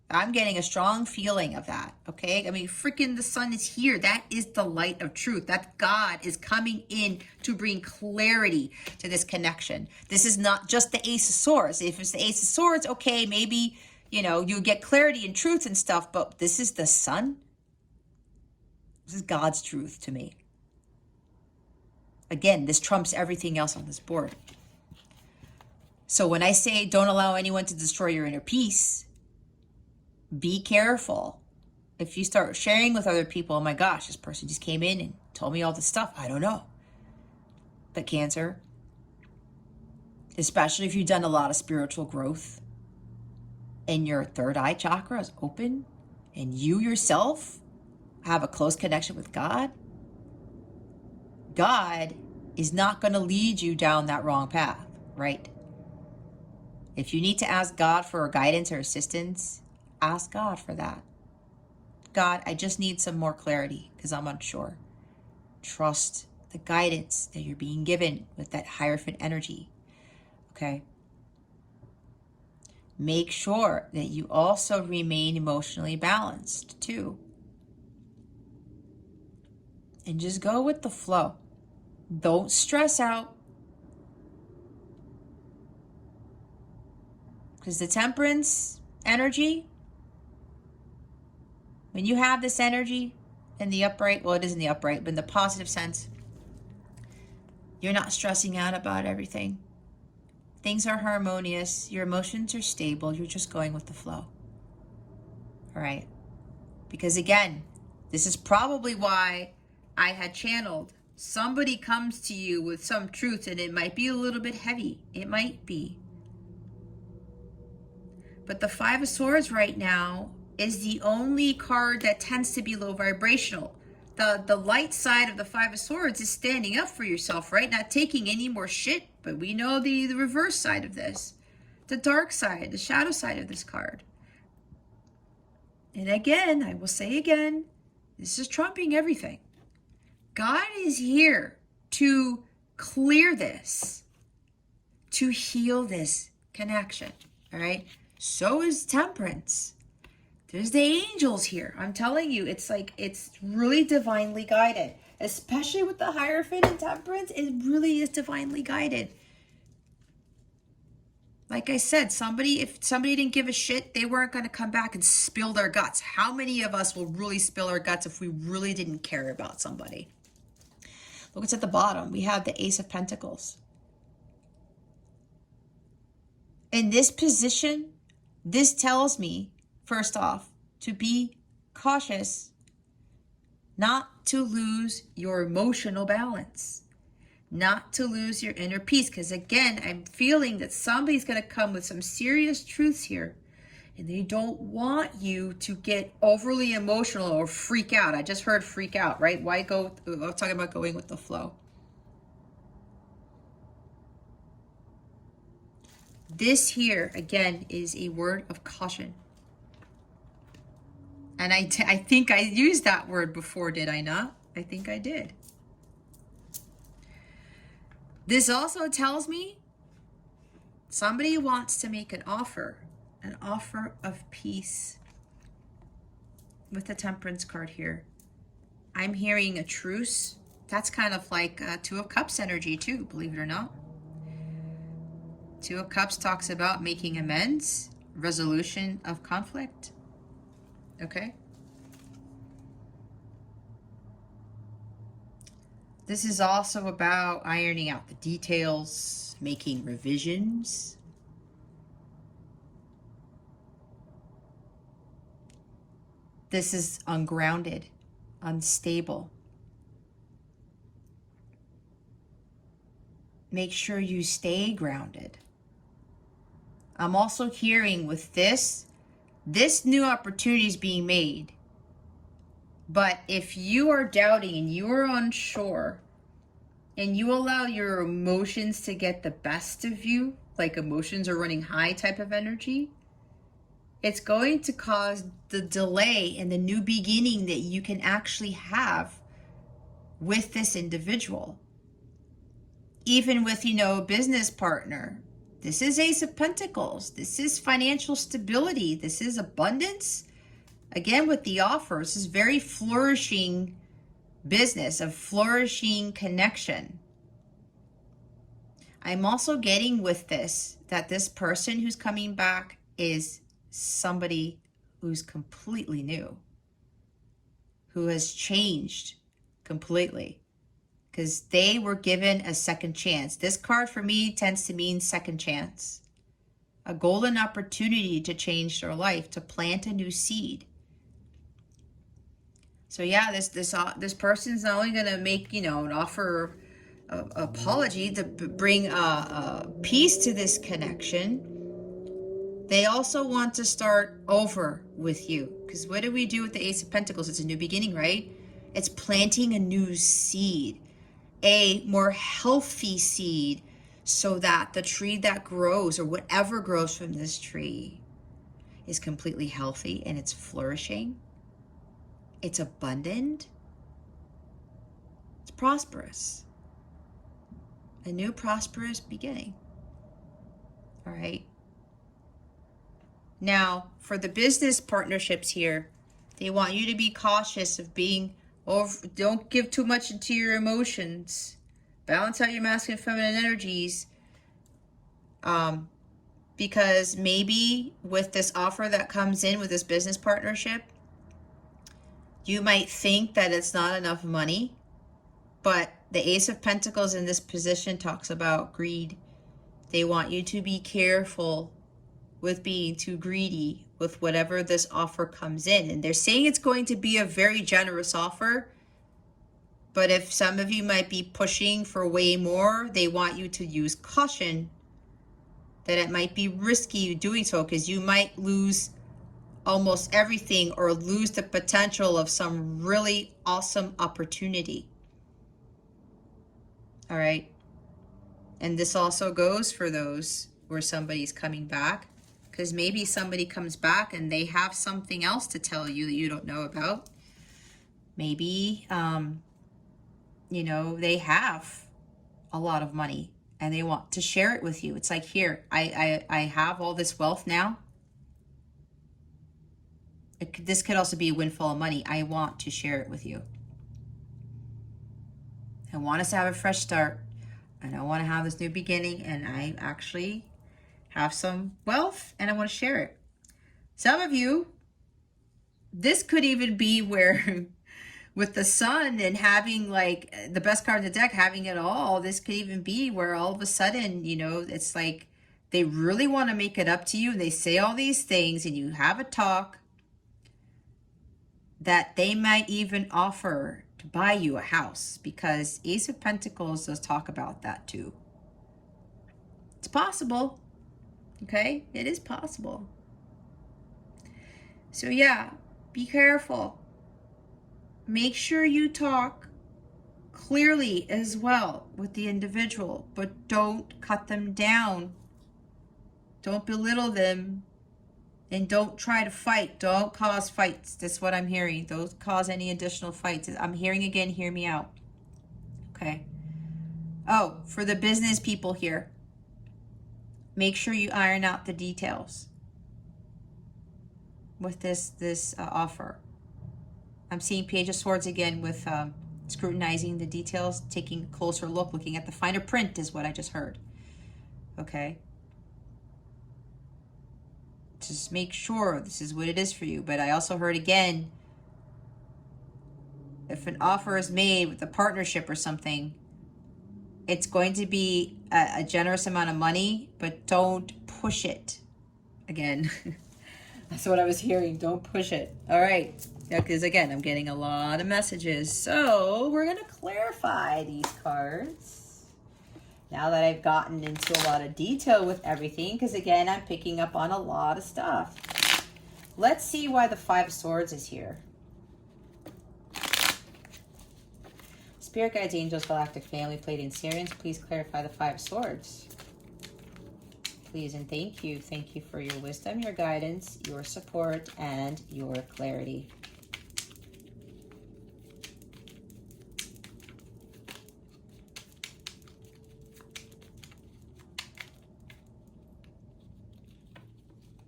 I'm getting a strong feeling of that, okay? I mean, freaking the sun is here. That is the light of truth. That God is coming in to bring clarity to this connection. This is not just the Ace of Swords. If it's the Ace of Swords, okay, maybe, you know, you get clarity and truth and stuff, but this is the sun. This is God's truth to me. Again, this trumps everything else on this board. So when I say don't allow anyone to destroy your inner peace, be careful. If you start sharing with other people, oh my gosh, this person just came in and told me all this stuff. I don't know. But Cancer, especially if you've done a lot of spiritual growth and your third eye chakra is open and you yourself have a close connection with God, God is not going to lead you down that wrong path, right? If you need to ask God for guidance or assistance, ask God for that. God, I just need some more clarity because I'm unsure. Trust the guidance that you're being given with that Hierophant energy. Okay? Make sure that you also remain emotionally balanced too. And just go with the flow. Don't stress out. Because the Temperance energy, when you have this energy in the upright, well, it is in the upright, but in the positive sense, you're not stressing out about everything. Things are harmonious. Your emotions are stable. You're just going with the flow. All right? Because again, this is probably why I had channeled. Somebody comes to you with some truth and it might be a little bit heavy. It might be. But the Five of Swords right now is the only card that tends to be low vibrational. The light side of the Five of Swords is standing up for yourself, right? Not taking any more shit, but we know the reverse side of this. The dark side, the shadow side of this card. And again, I will say again, this is trumping everything. God is here to clear this, to heal this connection, all right? So is Temperance. There's the angels here. I'm telling you, it's like, it's really divinely guided. Especially with the Hierophant and Temperance, it really is divinely guided. Like I said, if somebody didn't give a shit, they weren't going to come back and spill their guts. How many of us will really spill our guts if we really didn't care about somebody? Look, it's at the bottom. We have the Ace of Pentacles. In this position, this tells me, first off, to be cautious, not to lose your emotional balance. not to lose your inner peace. Because again, I'm feeling that somebody's going to come with some serious truths here. And they don't want you to get overly emotional or freak out. I just heard freak out, right? Why go? I'm talking about going with the flow. This here, again, is a word of caution. And I think I used that word before, did I not? I think I did. This also tells me somebody wants to make an offer of peace. With the Temperance card here, I'm hearing a truce. That's kind of like Two of Cups energy too, believe it or not. Two of Cups talks about making amends, resolution of conflict. Okay? This is also about ironing out the details, making revisions. This is ungrounded, unstable. Make sure you stay grounded. I'm also hearing with this new opportunity is being made. But if you are doubting and you are unsure and you allow your emotions to get the best of you, like emotions are running high type of energy, it's going to cause the delay in the new beginning that you can actually have with this individual. Even with, a business partner. This is Ace of Pentacles. This is financial stability. This is abundance. Again, with the offer, this is very flourishing business, a flourishing connection. I'm also getting with this that this person who's coming back is somebody who's completely new, who has changed completely because they were given a second chance. This card for me tends to mean second chance, a golden opportunity to change their life, to plant a new seed. So yeah, this person's not only gonna make an offer of apology to bring peace to this connection. They also want to start over with you. Because what do we do with the Ace of Pentacles? It's a new beginning, right? It's planting a new seed, a more healthy seed, so that the tree that grows or whatever grows from this tree is completely healthy and it's flourishing. It's abundant. It's prosperous. A new prosperous beginning. All right. Now, for the business partnerships here, they want you to be cautious of being over. Don't give too much into your emotions. Balance out your masculine and feminine energies. Because maybe with this offer that comes in with this business partnership, you might think that it's not enough money, but the Ace of Pentacles in this position talks about greed. They want you to be careful with being too greedy with whatever this offer comes in. And they're saying it's going to be a very generous offer. But if some of you might be pushing for way more, they want you to use caution that it might be risky doing so, because you might lose almost everything or lose the potential of some really awesome opportunity. All right. And this also goes for those where somebody's coming back, because maybe somebody comes back and they have something else to tell you that you don't know about. Maybe, they have a lot of money and they want to share it with you. It's like, here, I have all this wealth now. This could also be a windfall of money. I want to share it with you. I want us to have a fresh start. And I want to have this new beginning. And I actually have some wealth and I want to share it. Some of you, this could even be where with the sun and having like the best card in the deck, having it all, this could even be where all of a sudden, it's like they really want to make it up to you. And they say all these things and you have a talk that they might even offer to buy you a house, because Ace of Pentacles does talk about that too. It's possible. Okay? It is possible. So yeah, be careful. Make sure you talk clearly as well with the individual, but don't cut them down. Don't belittle them. And don't try to fight. Don't cause fights. That's what I'm hearing. Don't cause any additional fights. I'm hearing again, hear me out. Okay. Oh, for the business people here, make sure you iron out the details with this offer. I'm seeing Page of Swords again with scrutinizing the details, taking a closer look, looking at the finer print is what I just heard. Okay. Just make sure this is what it is for you. But I also heard again, if an offer is made with a partnership or something, it's going to be a generous amount of money, but don't push it. Again, that's what I was hearing. Don't push it. All right. Yeah, because again, I'm getting a lot of messages. So we're going to clarify these cards. Now that I've gotten into a lot of detail with everything, because again, I'm picking up on a lot of stuff. Let's see why the Five of Swords is here. Spirit guides, angels, galactic family, Pleiadian Sirians, please clarify the Five of Swords. Please and thank you. Thank you for your wisdom, your guidance, your support, and your clarity.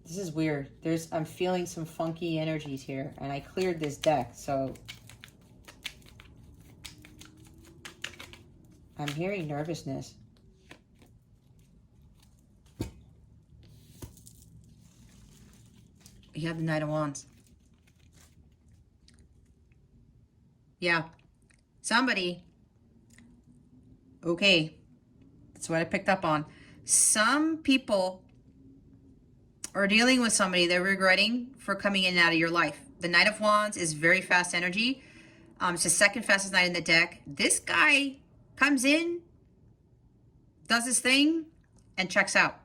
This is weird. I'm feeling some funky energies here, and I cleared this deck, so I'm hearing nervousness. You have the Knight of Wands. Yeah. Somebody. Okay. That's what I picked up on. Some people are dealing with somebody they're regretting for coming in and out of your life. The Knight of Wands is very fast energy. It's the second fastest knight in the deck. This guy comes in, does his thing, and checks out.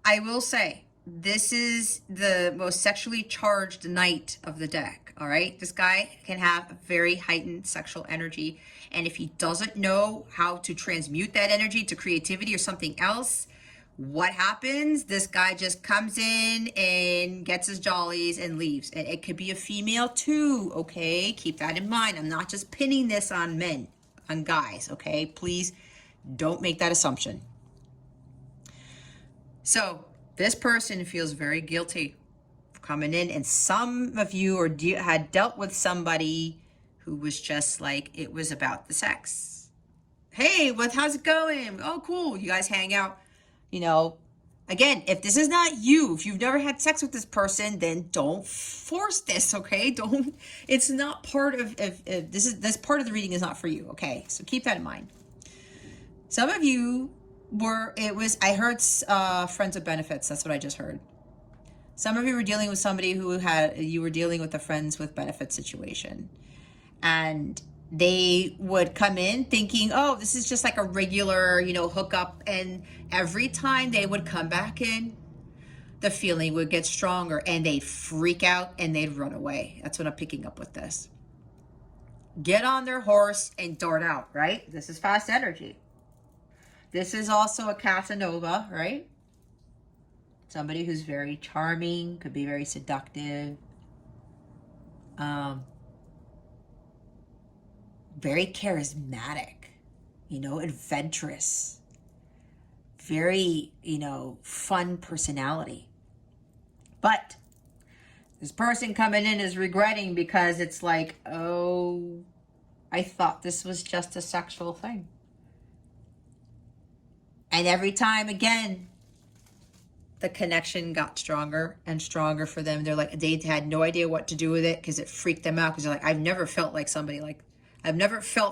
I will say, this is the most sexually charged knight of the deck, all right? This guy can have a very heightened sexual energy, and if he doesn't know how to transmute that energy to creativity or something else, what happens? This guy just comes in and gets his jollies and leaves. And it could be a female too, okay? Keep that in mind. I'm not just pinning this on men, on guys, okay? Please don't make that assumption. So this person feels very guilty for coming in, and some of you had dealt with somebody who was just like, it was about the sex. Hey, how's it going? Oh, cool. You guys hang out. You know, again, if this is not you, if you've never had sex with this person, then don't force this, okay? It's not part of, this part of the reading is not for you, okay? So keep that in mind. Some of you I heard friends with benefits. That's what I just heard. Some of you were dealing with somebody you were dealing with a friends with benefits situation. And they would come in thinking, oh, this is just like a regular, hookup. And every time they would come back in, the feeling would get stronger and they'd freak out and they'd run away. That's what I'm picking up with this. Get on their horse and dart out, right? This is fast energy. This is also a Casanova, right? Somebody who's very charming, could be very seductive. Very charismatic, adventurous, very, fun personality. But this person coming in is regretting because it's like, oh, I thought this was just a sexual thing. And every time, again, the connection got stronger and stronger for them. They're like, they had no idea what to do with it because it freaked them out. Because they're like, I've never felt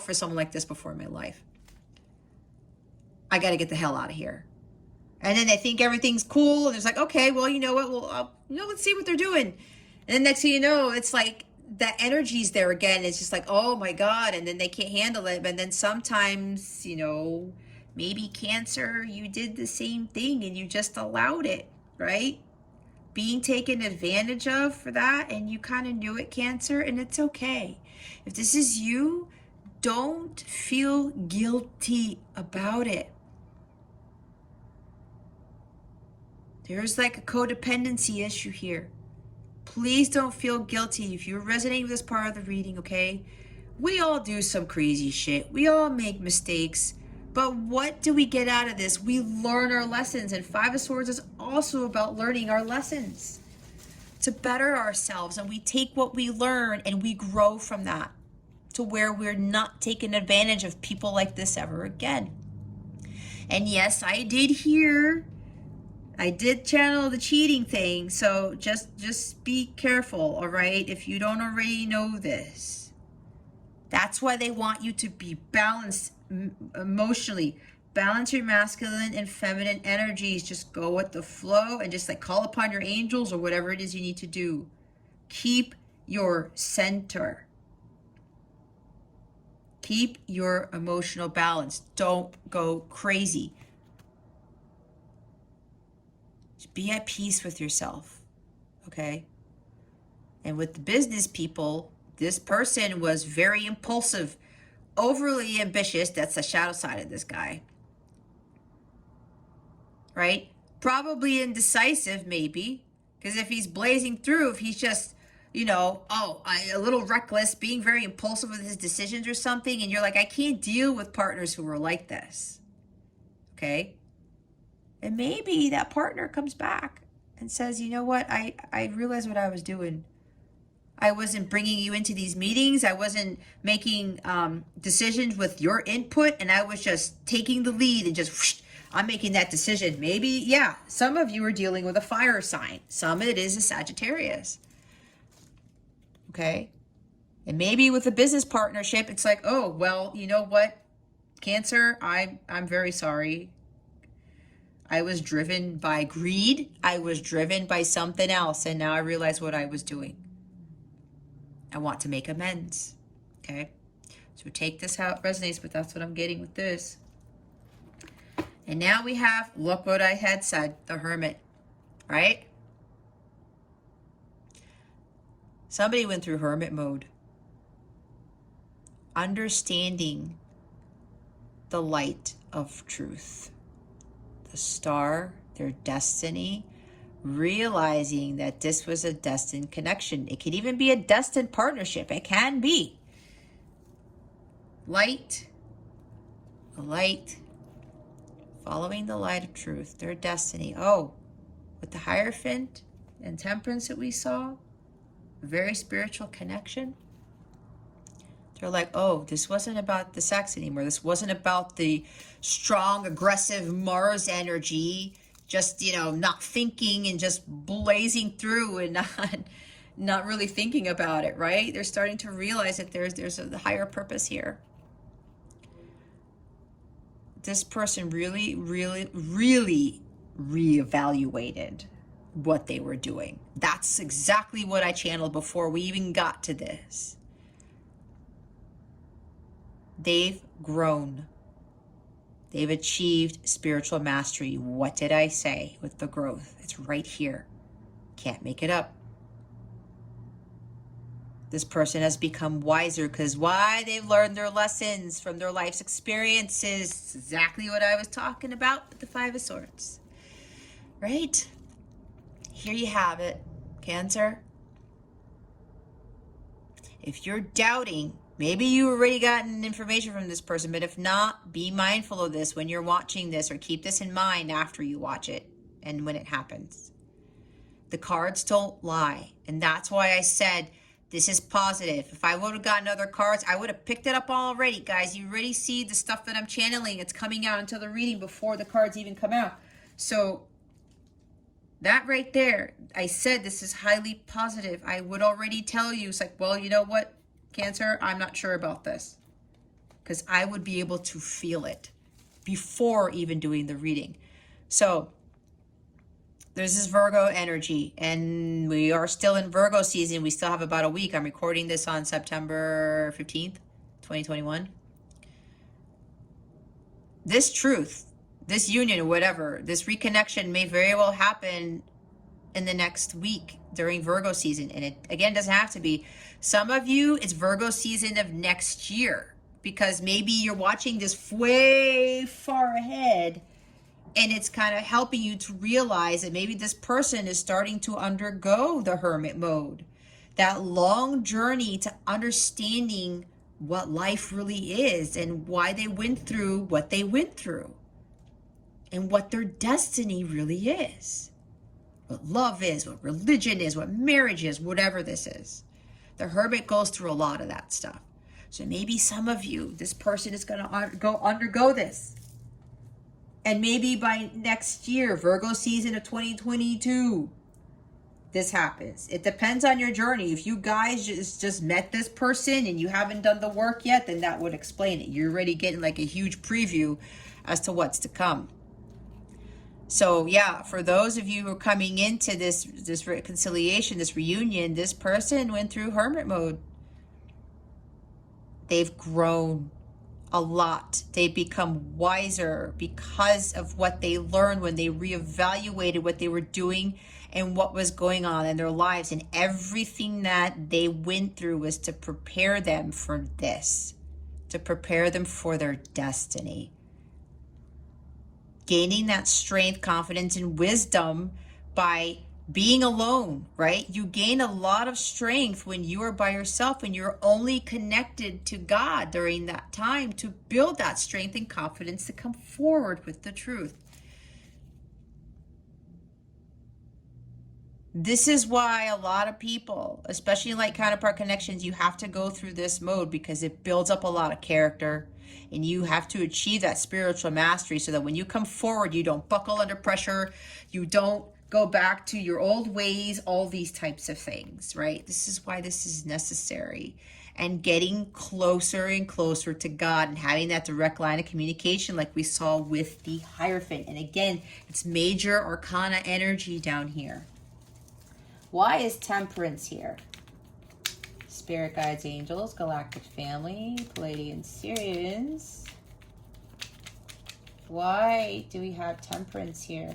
for someone like this before in my life. I got to get the hell out of here. And then they think everything's cool. And it's like, okay, well, you know what? Well, let's see what they're doing. And then next thing you know, it's like that energy's there again. It's just like, oh my God, and then they can't handle it. But then sometimes, maybe Cancer, you did the same thing and you just allowed it, right? Being taken advantage of for that, and you kind of knew it, Cancer, and it's okay. If this is you, don't feel guilty about it. There's like a codependency issue here. Please don't feel guilty if you're resonating with this part of the reading, okay? We all do some crazy shit. We all make mistakes. But what do we get out of this? We learn our lessons. And Five of Swords is also about learning our lessons to better ourselves. And we take what we learn and we grow from that to where we're not taking advantage of people like this ever again. And yes, I did channel the cheating thing. So just be careful, all right? If you don't already know this. That's why they want you to be balanced emotionally. Balance your masculine and feminine energies. Just go with the flow and just like call upon your angels or whatever it is you need to do. Keep your center. Keep your emotional balance. Don't go crazy. Just be at peace with yourself, okay? And with the business people, this person was very impulsive, overly ambitious. That's the shadow side of this guy, right? Probably indecisive, maybe, because if he's blazing through, if he's just, a little reckless, being very impulsive with his decisions or something, and you're like, I can't deal with partners who are like this, okay? And maybe that partner comes back and says, you know what, I realized what I was doing. I wasn't bringing you into these meetings. I wasn't making decisions with your input, and I was just taking the lead and just whoosh, I'm making that decision. Maybe, yeah, some of you are dealing with a fire sign. Some of it is a Sagittarius. Okay? And maybe with a business partnership, it's like, oh, well, you know what, Cancer, I'm very sorry. I was driven by greed. I was driven by something else, and now I realize what I was doing. I want to make amends, okay? So take this how it resonates, but that's what I'm getting with this. And now we have, look what I had said, the Hermit, right? Somebody went through Hermit mode. Understanding the light of truth. The star, their destiny, realizing that this was a destined connection. It could even be a destined partnership. It can be. Light, the light, following the light of truth, their destiny. Oh, with the Hierophant and Temperance that we saw, a very spiritual connection. They're like, oh, this wasn't about the sex anymore. This wasn't about the strong, aggressive Mars energy, just, not thinking and just blazing through and not really thinking about it, right? They're starting to realize that there's a higher purpose here. This person really, really, really reevaluated what they were doing. That's exactly what I channeled before we even got to this. They've grown. They've achieved spiritual mastery. What did I say with the growth? It's right here. Can't make it up. This person has become wiser because why? They've learned their lessons from their life's experiences. Exactly what I was talking about with the Five of Swords. Right? Here you have it, Cancer. If you're doubting, maybe you already gotten information from this person, but if not, be mindful of this when you're watching this, or keep this in mind after you watch it and when it happens. The cards don't lie, and that's why I said this is positive. If I would have gotten other cards, I would have picked it up already, guys. You already see the stuff that I'm channeling. It's coming out until the reading before the cards even come out. So that right there, I said this is highly positive. I would already tell you, it's like, well, you know what, Cancer, I'm not sure about this, because I would be able to feel it before even doing the reading. So there's this Virgo energy, and we are still in Virgo season. We still have about a week. I'm recording this on September 15th, 2021. This truth, this union, or whatever, this reconnection may very well happen in the next week during Virgo season. And it, again, doesn't have to be. Some of you, it's Virgo season of next year, because maybe you're watching this way far ahead, and it's kind of helping you to realize that maybe this person is starting to undergo the hermit mode. That long journey to understanding what life really is and why they went through what they went through and what their destiny really is. What love is, what religion is, what marriage is, whatever this is. The hermit goes through a lot of that stuff. So maybe some of you, this person is going to undergo this. And maybe by next year, Virgo season of 2022, this happens. It depends on your journey. If you guys just met this person and you haven't done the work yet, then that would explain it. You're already getting like a huge preview as to what's to come. So yeah, for those of you who are coming into this reconciliation, this reunion, this person went through hermit mode. They've grown a lot. They become wiser because of what they learned when they reevaluated what they were doing and what was going on in their lives. And everything that they went through was to prepare them for this, to prepare them for their destiny. Gaining that strength, confidence, and wisdom by being alone, right? You gain a lot of strength when you are by yourself and you're only connected to God during that time to build that strength and confidence to come forward with the truth. This is why a lot of people, especially like counterpart connections, you have to go through this mode because it builds up a lot of character, and you have to achieve that spiritual mastery so that when you come forward, you don't buckle under pressure, you don't go back to your old ways, all these types of things, right? This is why this is necessary. And getting closer and closer to God and having that direct line of communication like we saw with the Hierophant. And again, it's major arcana energy down here. Why is Temperance here? Spirit guides, angels, galactic family, Palladian Syrians. Why do we have Temperance here?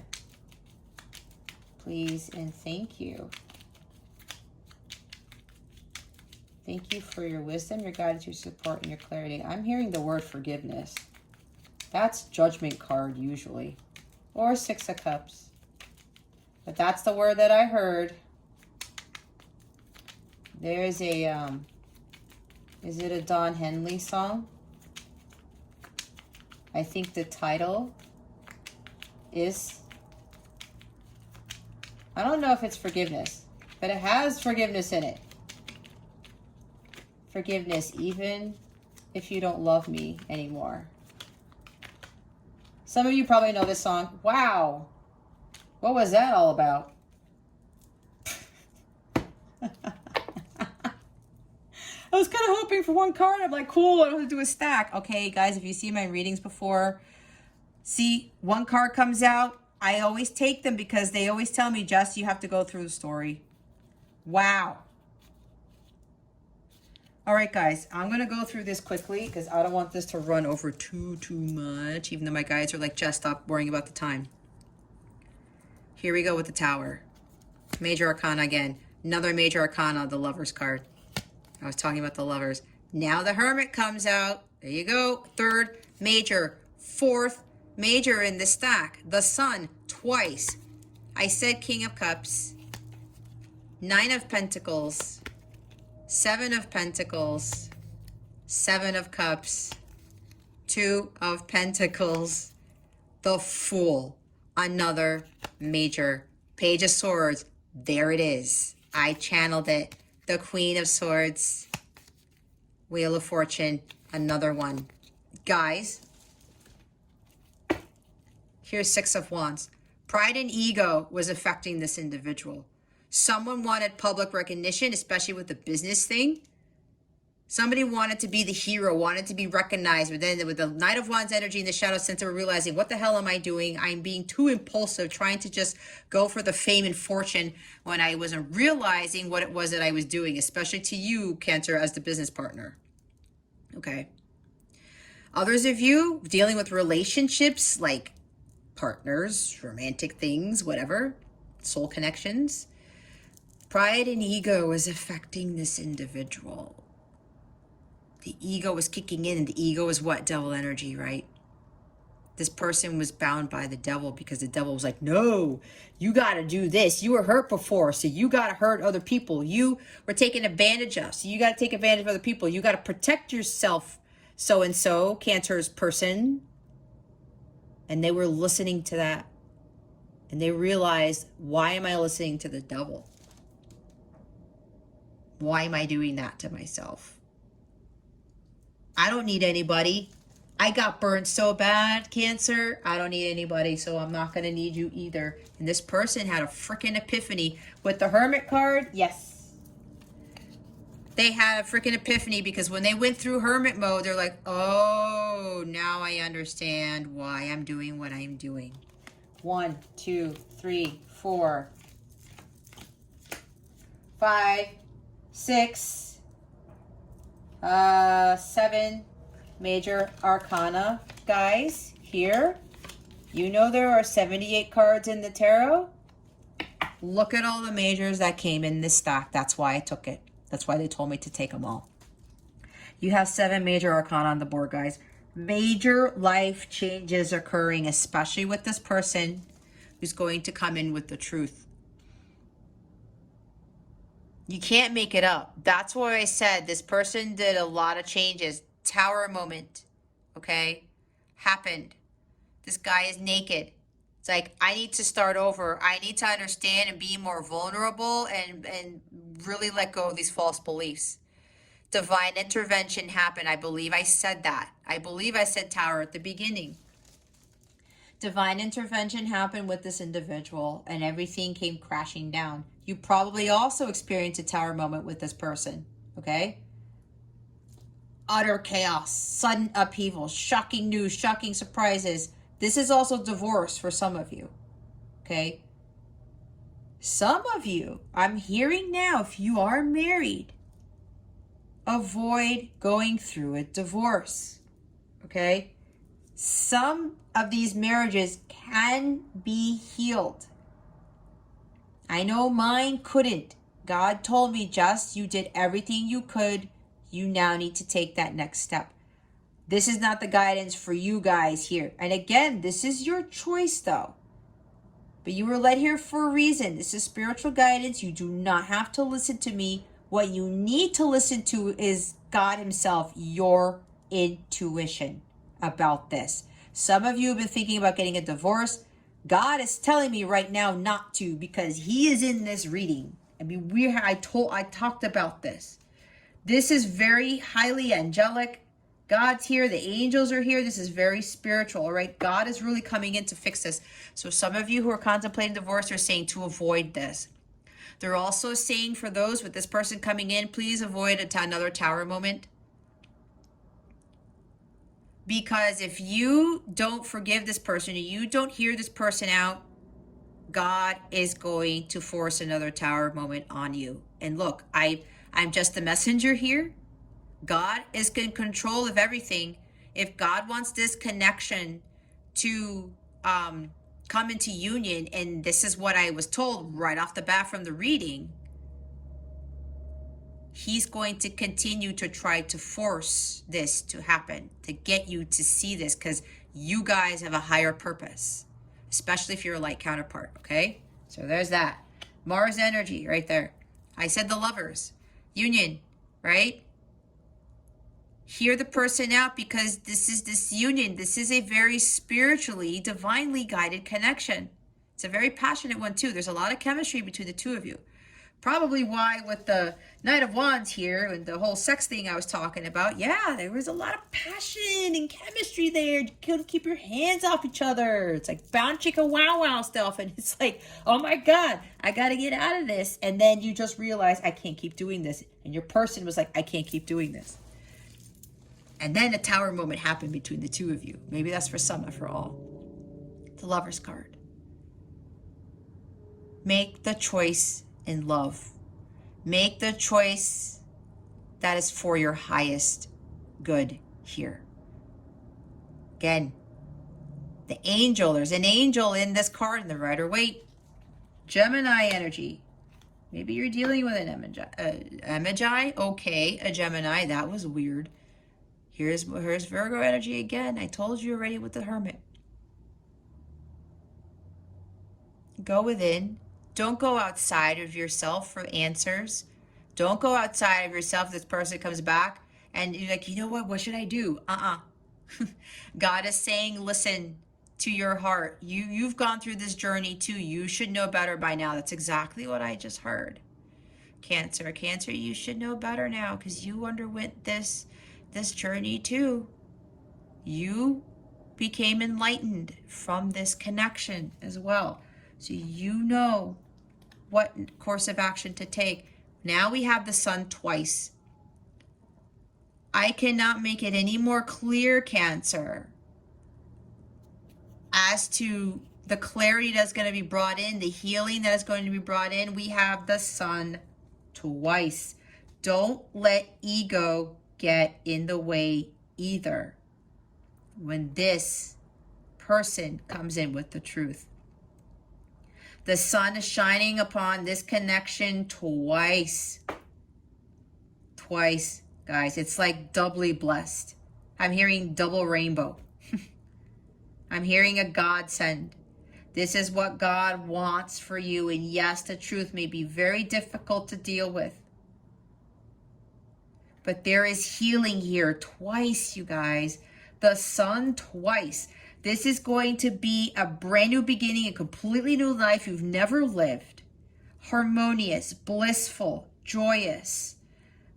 Please and thank you. Thank you for your wisdom, your guidance, your support, and your clarity. I'm hearing the word forgiveness. That's Judgment card usually. Or Six of Cups. But that's the word that I heard. There's a, is it a Don Henley song? I think the title is, I don't know if it's forgiveness, but it has forgiveness in it. Forgiveness, even if you don't love me anymore. Some of you probably know this song. Wow. What was that all about? I was kind of hoping for one card. I'm like, cool, I don't have to do a stack. Okay, guys, if you see my readings before, see, one card comes out. I always take them because they always tell me, Jess, you have to go through the story. Wow. All right, guys, I'm going to go through this quickly because I don't want this to run over too much, even though my guides are like, Jess, stop worrying about the time. Here we go with the Tower. Major Arcana again. Another Major Arcana, the Lovers card. I was talking about the Lovers. Now the Hermit comes out. There you go. Third Major. Fourth Major in the stack. The Sun twice. I said King of Cups. 9 of Pentacles. 7 of Pentacles. 7 of Cups. 2 of Pentacles. The Fool. Another Major. Page of Swords. There it is. I channeled it. The Queen of Swords. Wheel of Fortune. Another one. Guys, here's 6 of Wands. Pride and ego was affecting this individual. Someone wanted public recognition, especially with the business thing. Somebody wanted to be the hero, wanted to be recognized, but then with the Knight of Wands energy in the shadow center, realizing, what the hell am I doing? I'm being too impulsive, trying to just go for the fame and fortune when I wasn't realizing what it was that I was doing, especially to you, Cancer, as the business partner. Okay. Others of you dealing with relationships like partners, romantic things, whatever, soul connections. Pride and ego is affecting this individual. The ego is kicking in, and the ego is what? Devil energy, right? This person was bound by the devil because the devil was like, no, you got to do this. You were hurt before, so you got to hurt other people. You were taken advantage of, so you got to take advantage of other people. You got to protect yourself, so-and-so, Cancer's person. And they were listening to that. And they realized, why am I listening to the devil? Why am I doing that to myself? I don't need anybody. I got burned so bad, Cancer. I don't need anybody, so I'm not going to need you either. And this person had a freaking epiphany with the Hermit card. Yes. They had a freaking epiphany because when they went through Hermit mode, they're like, oh, now I understand why I'm doing what I'm doing. 1, 2, 3, 4, 5, 6, 7 major arcana, guys. Here, you know there are 78 cards in the tarot. Look at all the majors that came in this stack. That's why I took it. That's why they told me to take them all. You have 7 major arcana on the board, guys. Major life changes occurring, especially with this person who's going to come in with the truth. You can't make it up. That's why I said this person did a lot of changes. Tower moment, okay, happened. This guy is naked. It's like, I need to start over. I need to understand and be more vulnerable and really let go of these false beliefs. Divine intervention happened. I believe I said that. I believe I said tower at the beginning. Divine intervention happened with this individual and everything came crashing down. You probably also experienced a tower moment with this person, okay? Utter chaos, sudden upheaval, shocking news, shocking surprises. This is also divorce for some of you, okay? Some of you, I'm hearing now, if you are married, avoid going through a divorce, okay? Some of these marriages can be healed. I know mine couldn't. God told me, Jess, you did everything you could. You now need to take that next step. This is not the guidance for you guys here. And again, this is your choice though. But you were led here for a reason. This is spiritual guidance. You do not have to listen to me. What you need to listen to is God himself, your intuition about this. Some of you have been thinking about getting a divorce. God is telling me right now not to, because he is in this reading. I mean, I talked about this. This is very highly angelic. God's here. The angels are here. This is very spiritual, all right? God is really coming in to fix this. So some of you who are contemplating divorce are saying to avoid this. They're also saying for those with this person coming in, please avoid another tower moment. Because if you don't forgive this person, you don't hear this person out, God is going to force another tower moment on you. And look, I'm just the messenger here. God is in control of everything. If God wants this connection to come into union, and this is what I was told right off the bat from the reading, he's going to continue to try to force this to happen, to get you to see this, because you guys have a higher purpose, especially if you're a light counterpart, okay? So there's that. Mars energy right there. I said the lovers. Union, right? Hear the person out, because this is this union. This is a very spiritually, divinely guided connection. It's a very passionate one too. There's a lot of chemistry between the two of you. Probably why with the Knight of Wands here and the whole sex thing I was talking about, yeah, there was a lot of passion and chemistry there. You couldn't keep your hands off each other. It's like bound chicka wow wow stuff. And it's like, oh my God, I got to get out of this. And then you just realize I can't keep doing this. And your person was like, I can't keep doing this. And then a tower moment happened between the two of you. Maybe that's for some, not for all. The Lover's card. Make the choice in love. Make the choice that is for your highest good here. Again, the angel, there's an angel in this card in the Rider-Waite. Gemini energy. Maybe you're dealing with an Emagi. Okay, a Gemini. That was weird. Here's Virgo energy again. I told you already with the Hermit. Go within. Don't go outside of yourself for answers. Don't go outside of yourself if this person comes back and you're like, you know what should I do? God is saying, listen to your heart. You've gone through this journey too. You should know better by now. That's exactly what I just heard. Cancer, you should know better now because you underwent this journey too. You became enlightened from this connection as well. So you know what course of action to take. Now we have the Sun twice. I cannot make it any more clear, Cancer, as to the clarity that's going to be brought in, the healing that is going to be brought in. We have the Sun twice. Don't let ego get in the way either when this person comes in with the truth. The sun is shining upon this connection twice. Twice, guys. It's like doubly blessed. I'm hearing double rainbow. I'm hearing a godsend. This is what God wants for you. And yes, the truth may be very difficult to deal with. But there is healing here twice, you guys. The sun twice. This is going to be a brand new beginning, a completely new life you've never lived. Harmonious, blissful, joyous,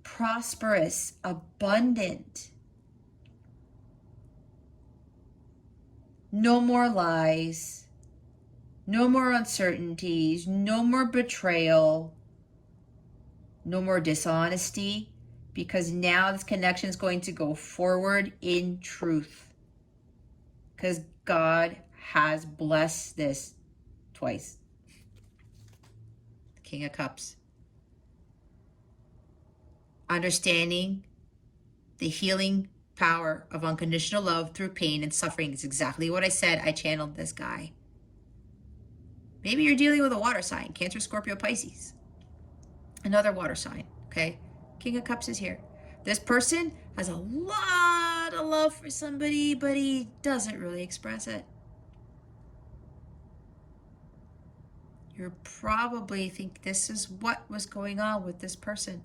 prosperous, abundant. No more lies. No more uncertainties. No more betrayal. No more dishonesty. Because now this connection is going to go forward in truth. Because God has blessed this twice. King of Cups. Understanding the healing power of unconditional love through pain and suffering is exactly what I said. I channeled this guy. Maybe you're dealing with a water sign. Cancer, Scorpio, Pisces. Another water sign, okay? King of Cups is here. This person has a lot of love for somebody, but he doesn't really express it. You probably think this is what was going on with this person.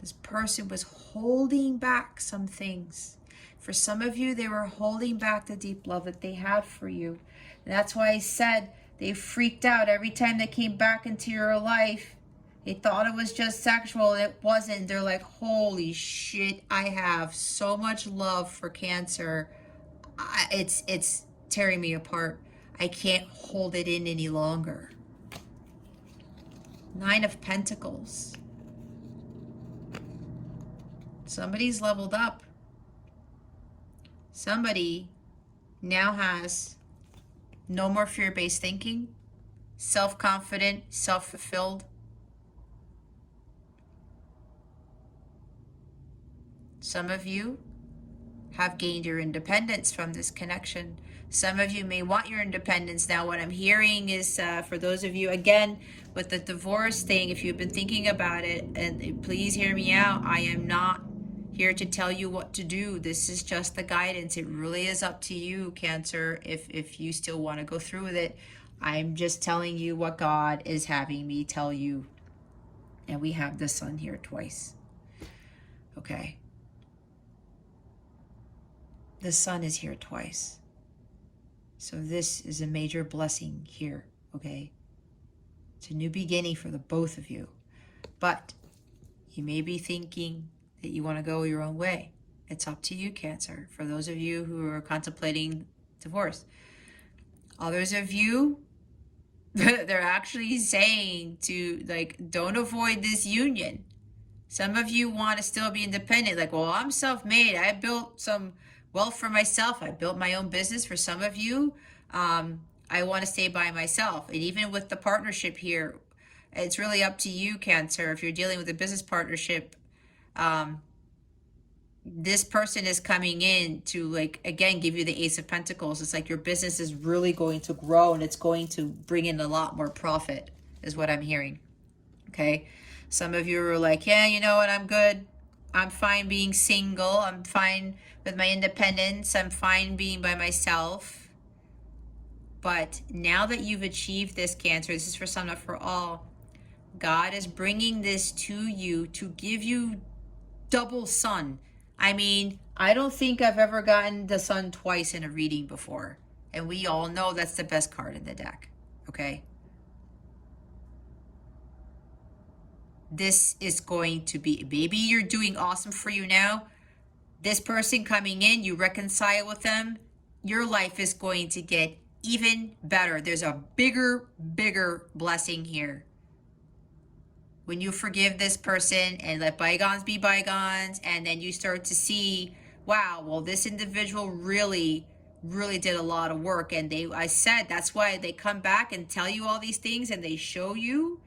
This person was holding back some things. For some of you, they were holding back the deep love that they had for you. And that's why I said they freaked out every time they came back into your life. They thought it was just sexual, and it wasn't. They're like, holy shit, I have so much love for Cancer. It's tearing me apart. I can't hold it in any longer. Nine of Pentacles. Somebody's leveled up. Somebody now has no more fear-based thinking, self-confident, self-fulfilled. Some of you have gained your independence from this connection. Some of you may want your independence. Now, what I'm hearing is for those of you, again, with the divorce thing, if you've been thinking about it, and please hear me out, I am not here to tell you what to do. This is just the guidance. It really is up to you, Cancer, if you still want to go through with it. I'm just telling you what God is having me tell you. And we have the sun here twice. Okay. The sun is here twice. So this is a major blessing here, okay? It's a new beginning for the both of you. But you may be thinking that you want to go your own way. It's up to you, Cancer. For those of you who are contemplating divorce. Others of you, they're actually saying to, like, don't avoid this union. Some of you want to still be independent. Like, well, I'm self-made. I built some wealth for myself. I built my own business. For some of you, I want to stay by myself. And even with the partnership here, it's really up to you, Cancer. If you're dealing with a business partnership, um, this person is coming in to, like, again, give you the Ace of Pentacles. It's like your business is really going to grow and it's going to bring in a lot more profit, is what I'm hearing. Okay. Some of you are like, yeah, you know what? I'm good. I'm fine being single. I'm fine with my independence. I'm fine being by myself. But now that you've achieved this, Cancer, this is for some, not for all. God is bringing this to you to give you double sun. I mean, I don't think I've ever gotten the sun twice in a reading before. And we all know that's the best card in the deck. Okay. This is going to be, maybe you're doing awesome for you now. This person coming in, you reconcile with them, your life is going to get even better. There's a bigger blessing here. When you forgive this person and let bygones be bygones, and then you start to see, wow, well, this individual really did a lot of work. And I said, that's why they come back and tell you all these things, and they show you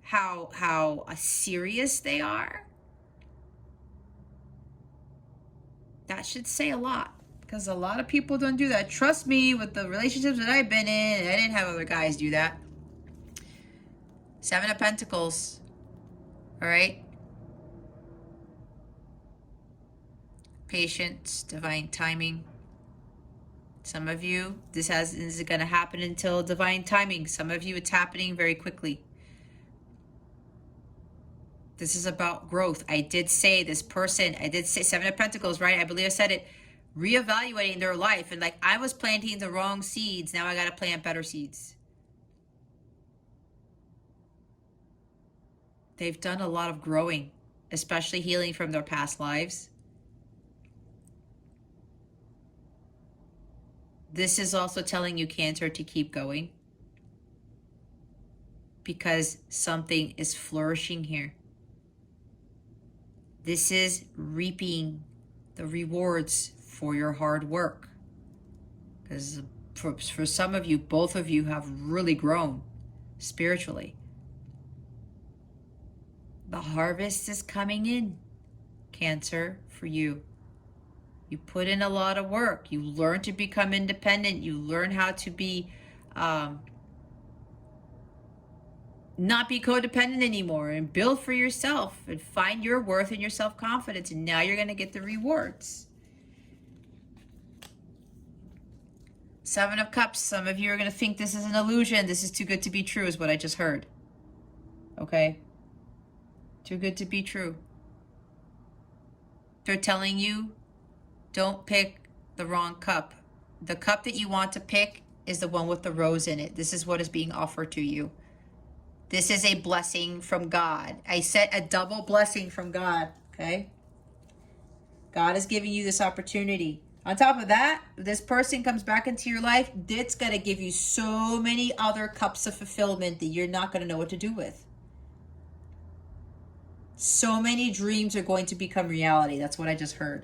how serious they are. That should say a lot, because a lot of people don't do that. Trust me, with the relationships that I've been in, I didn't have other guys do that. Seven of Pentacles. All right. Patience, divine timing. Some of you, this isn't going to happen until divine timing. Some of you, it's happening very quickly. This is about growth. I did say this person, I did say Seven of Pentacles, right? I believe I said it. Reevaluating their life. And like, I was planting the wrong seeds. Now I got to plant better seeds. They've done a lot of growing, especially healing from their past lives. This is also telling you, Cancer, to keep going, because something is flourishing here. This is reaping the rewards for your hard work. Because for some of you, both of you have really grown spiritually. The harvest is coming in, Cancer, for you. You put in a lot of work. You learn to become independent. You learn how to be, not be codependent anymore, and build for yourself and find your worth and your self-confidence. And now you're going to get the rewards. Seven of Cups. Some of you are going to think this is an illusion. This is too good to be true, is what I just heard. Okay? Too good to be true. They're telling you, don't pick the wrong cup. The cup that you want to pick is the one with the rose in it. This is what is being offered to you. This is a blessing from God. I said a double blessing from God, okay? God is giving you this opportunity. On top of that, this person comes back into your life, it's going to give you so many other cups of fulfillment that you're not going to know what to do with. So many dreams are going to become reality. That's what I just heard.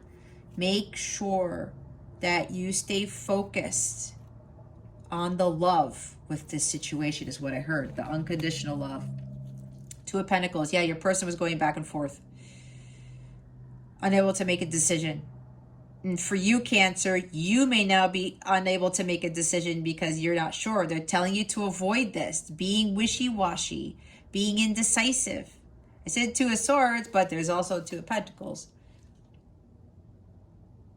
Make sure that you stay focused on the love with this situation, is what I heard. The unconditional love. Two of Pentacles. Yeah, your person was going back and forth, unable to make a decision. And for you, Cancer, you may now be unable to make a decision because you're not sure. They're telling you to avoid this, being wishy-washy, being indecisive. I said Two of Swords, but there's also Two of Pentacles.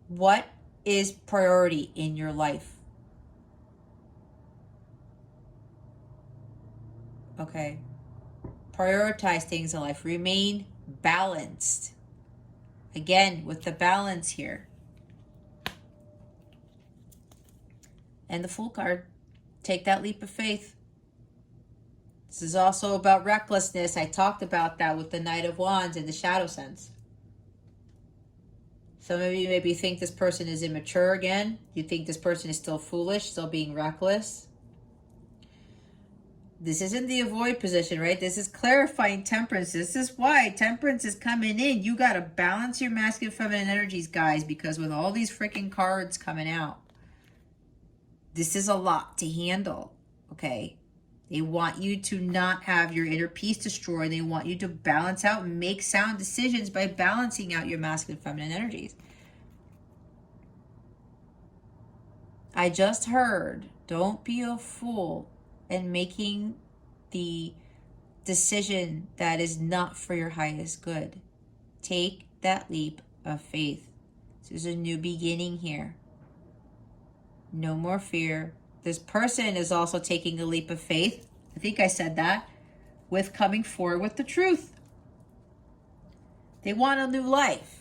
What is priority in your life? Okay. Prioritize things in life. Remain balanced. Again, with the balance here. And the Fool card. Take that leap of faith. This is also about recklessness. I talked about that with the Knight of Wands and the Shadow Sense. Some of you maybe think this person is immature again. You think this person is still foolish, still being reckless. This isn't the avoid position, right? This is clarifying temperance. This is why temperance is coming in. You got to balance your masculine feminine energies, guys, because with all these freaking cards coming out, this is a lot to handle, okay? They want you to not have your inner peace destroyed. They want you to balance out and make sound decisions by balancing out your masculine feminine energies. I just heard, don't be a fool and making the decision that is not for your highest good. Take that leap of faith. This is a new beginning here. No more fear. This person is also taking a leap of faith. I think I said that. With coming forward with the truth. They want a new life.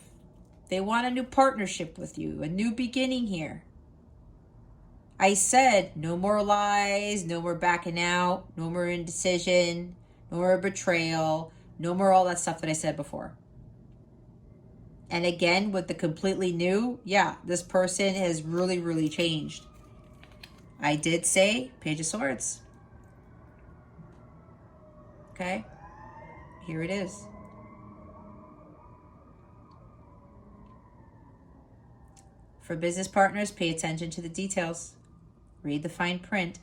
They want a new partnership with you. A new beginning here. I said no more lies, no more backing out, no more indecision, no more betrayal, no more all that stuff that I said before. And again, with the completely new, yeah, this person has really, really changed. I did say Page of Swords. Okay, here it is. For business partners, pay attention to the details. Read the fine print.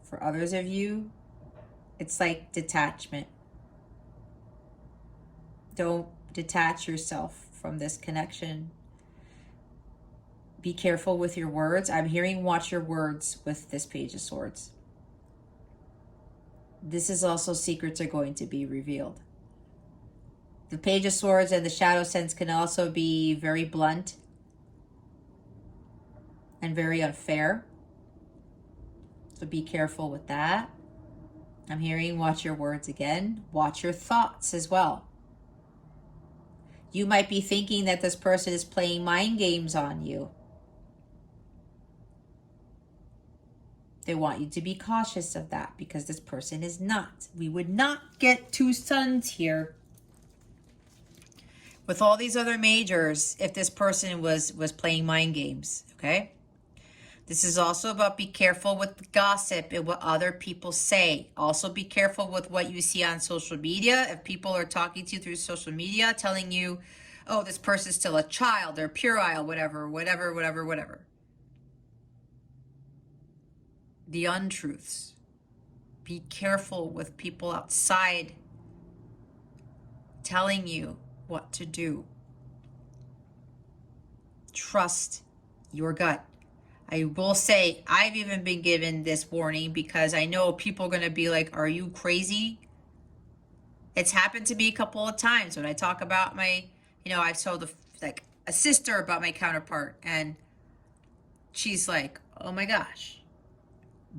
For others of you, it's like detachment. Don't detach yourself from this connection. Be careful with your words. I'm hearing watch your words with this Page of Swords. This is also secrets are going to be revealed. The Page of Swords and the Shadow Sense can also be very blunt and very unfair. So be careful with that. I'm hearing watch your words again. Watch your thoughts as well. You might be thinking that this person is playing mind games on you. They want you to be cautious of that because this person is not. We would not get two suns here. With all these other majors, if this person was playing mind games, okay? This is also about be careful with gossip and what other people say. Also be careful with what you see on social media. If people are talking to you through social media, telling you, oh, this person's still a child or puerile, whatever. The untruths. Be careful with people outside telling you what to do. Trust your gut. I will say I've even been given this warning because I know people are going to be like, are you crazy? It's happened to me a couple of times when I talk about my, I've told a sister about my counterpart and she's like, oh my gosh,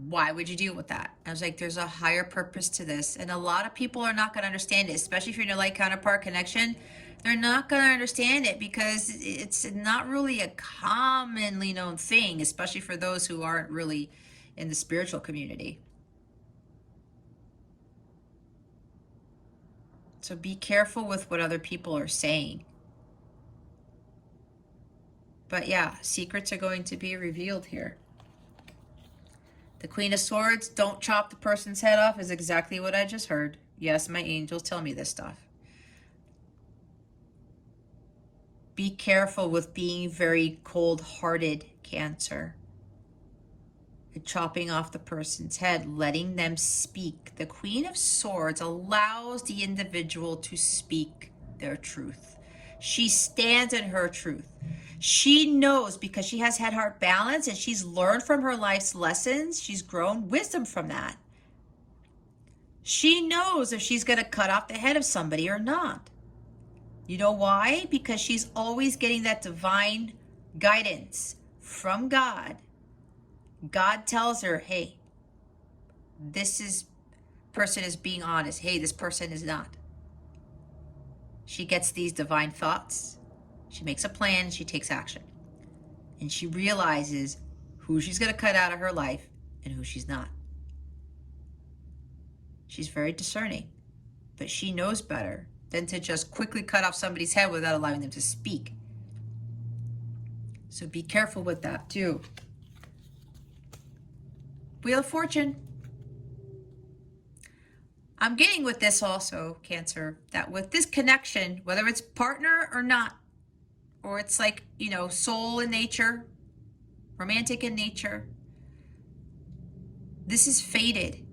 why would you deal with that? I was like, there's a higher purpose to this. And a lot of people are not going to understand it, especially if you're in a light counterpart connection. They're not going to understand it because it's not really a commonly known thing, especially for those who aren't really in the spiritual community. So be careful with what other people are saying. But yeah, secrets are going to be revealed here. The Queen of Swords, don't chop the person's head off, is exactly what I just heard. Yes, my angels tell me this stuff. Be careful with being very cold-hearted, Cancer. Chopping off the person's head, letting them speak. The Queen of Swords allows the individual to speak their truth. She stands in her truth. She knows because she has head-heart balance and she's learned from her life's lessons. She's grown wisdom from that. She knows if she's going to cut off the head of somebody or not. You know why? Because she's always getting that divine guidance from God. God tells her, hey, this person is being honest. Hey, this person is not. She gets these divine thoughts. She makes a plan. She takes action. And she realizes who she's going to cut out of her life and who she's not. She's very discerning, but she knows better than to just quickly cut off somebody's head without allowing them to speak. So be careful with that too. Wheel of Fortune. I'm getting with this also, Cancer, that with this connection, whether it's partner or not, or it's like, you know, soul in nature, romantic in nature, this is fated.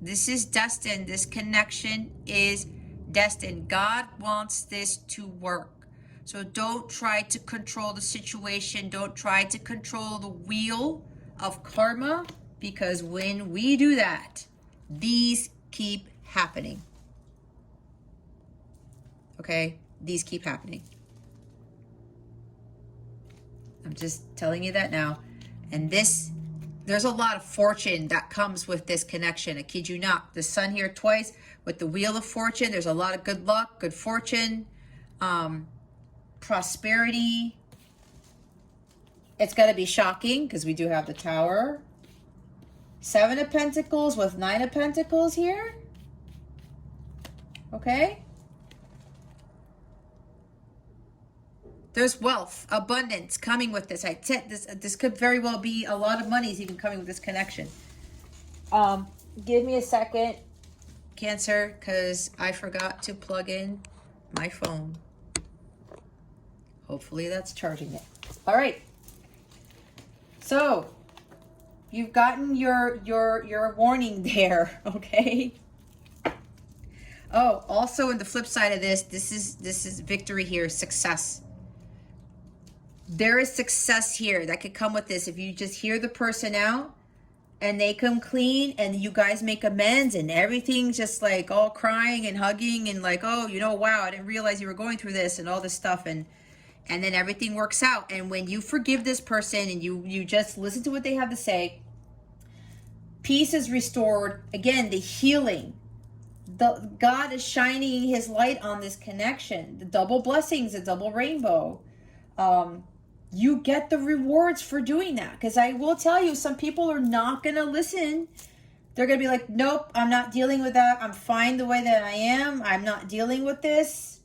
This is destined. This connection is destined. God wants this to work. So don't try to control the situation. Don't try to control the wheel of karma, because when we do that, these keep happening. Okay? These keep happening. I'm just telling you that now. And this, there's a lot of fortune that comes with this connection. I kid you not. The sun here twice with the Wheel of Fortune. There's a lot of good luck, good fortune, prosperity. It's going to be shocking because we do have the Tower. 7 of Pentacles with 9 of Pentacles here. Okay? There's wealth, abundance coming with this. I said this could very well be a lot of money's even coming with this connection. Give me a second, Cancer, because I forgot to plug in my phone. Hopefully that's charging it. All right. So you've gotten your warning there, okay? Oh, also in the flip side of this is victory here, success. There is success here that could come with this. If you just hear the person out and they come clean and you guys make amends and everything's just like all crying and hugging and like, oh, you know, wow, I didn't realize you were going through this and all this stuff, and then everything works out. And when you forgive this person and you just listen to what they have to say, peace is restored. Again, the healing. God is shining his light on this connection. The double blessings, the double rainbow. You get the rewards for doing that. Because I will tell you, some people are not going to listen. They're going to be like, nope, I'm not dealing with that. I'm fine the way that I am. I'm not dealing with this.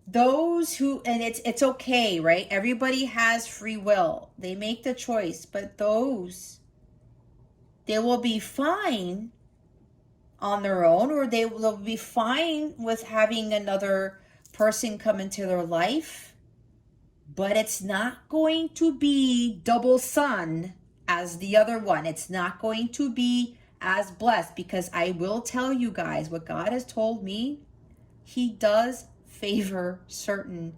Those who, and it's okay, right? Everybody has free will. They make the choice. But those, they will be fine on their own, or they will be fine with having another person come into their life. But it's not going to be double sun as the other one. It's not going to be as blessed, because I will tell you guys what God has told me. He does favor certain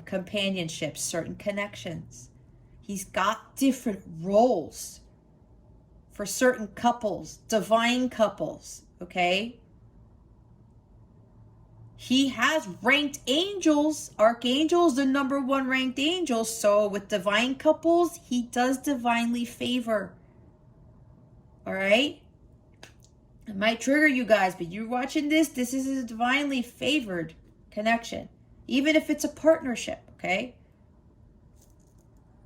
companionships, certain connections. He's got different roles for certain couples, divine couples, okay? He has ranked angels. Archangel's the #1 ranked angel. So with divine couples, he does divinely favor. All right? It might trigger you guys, but you're watching this. This is a divinely favored connection, even if it's a partnership, okay?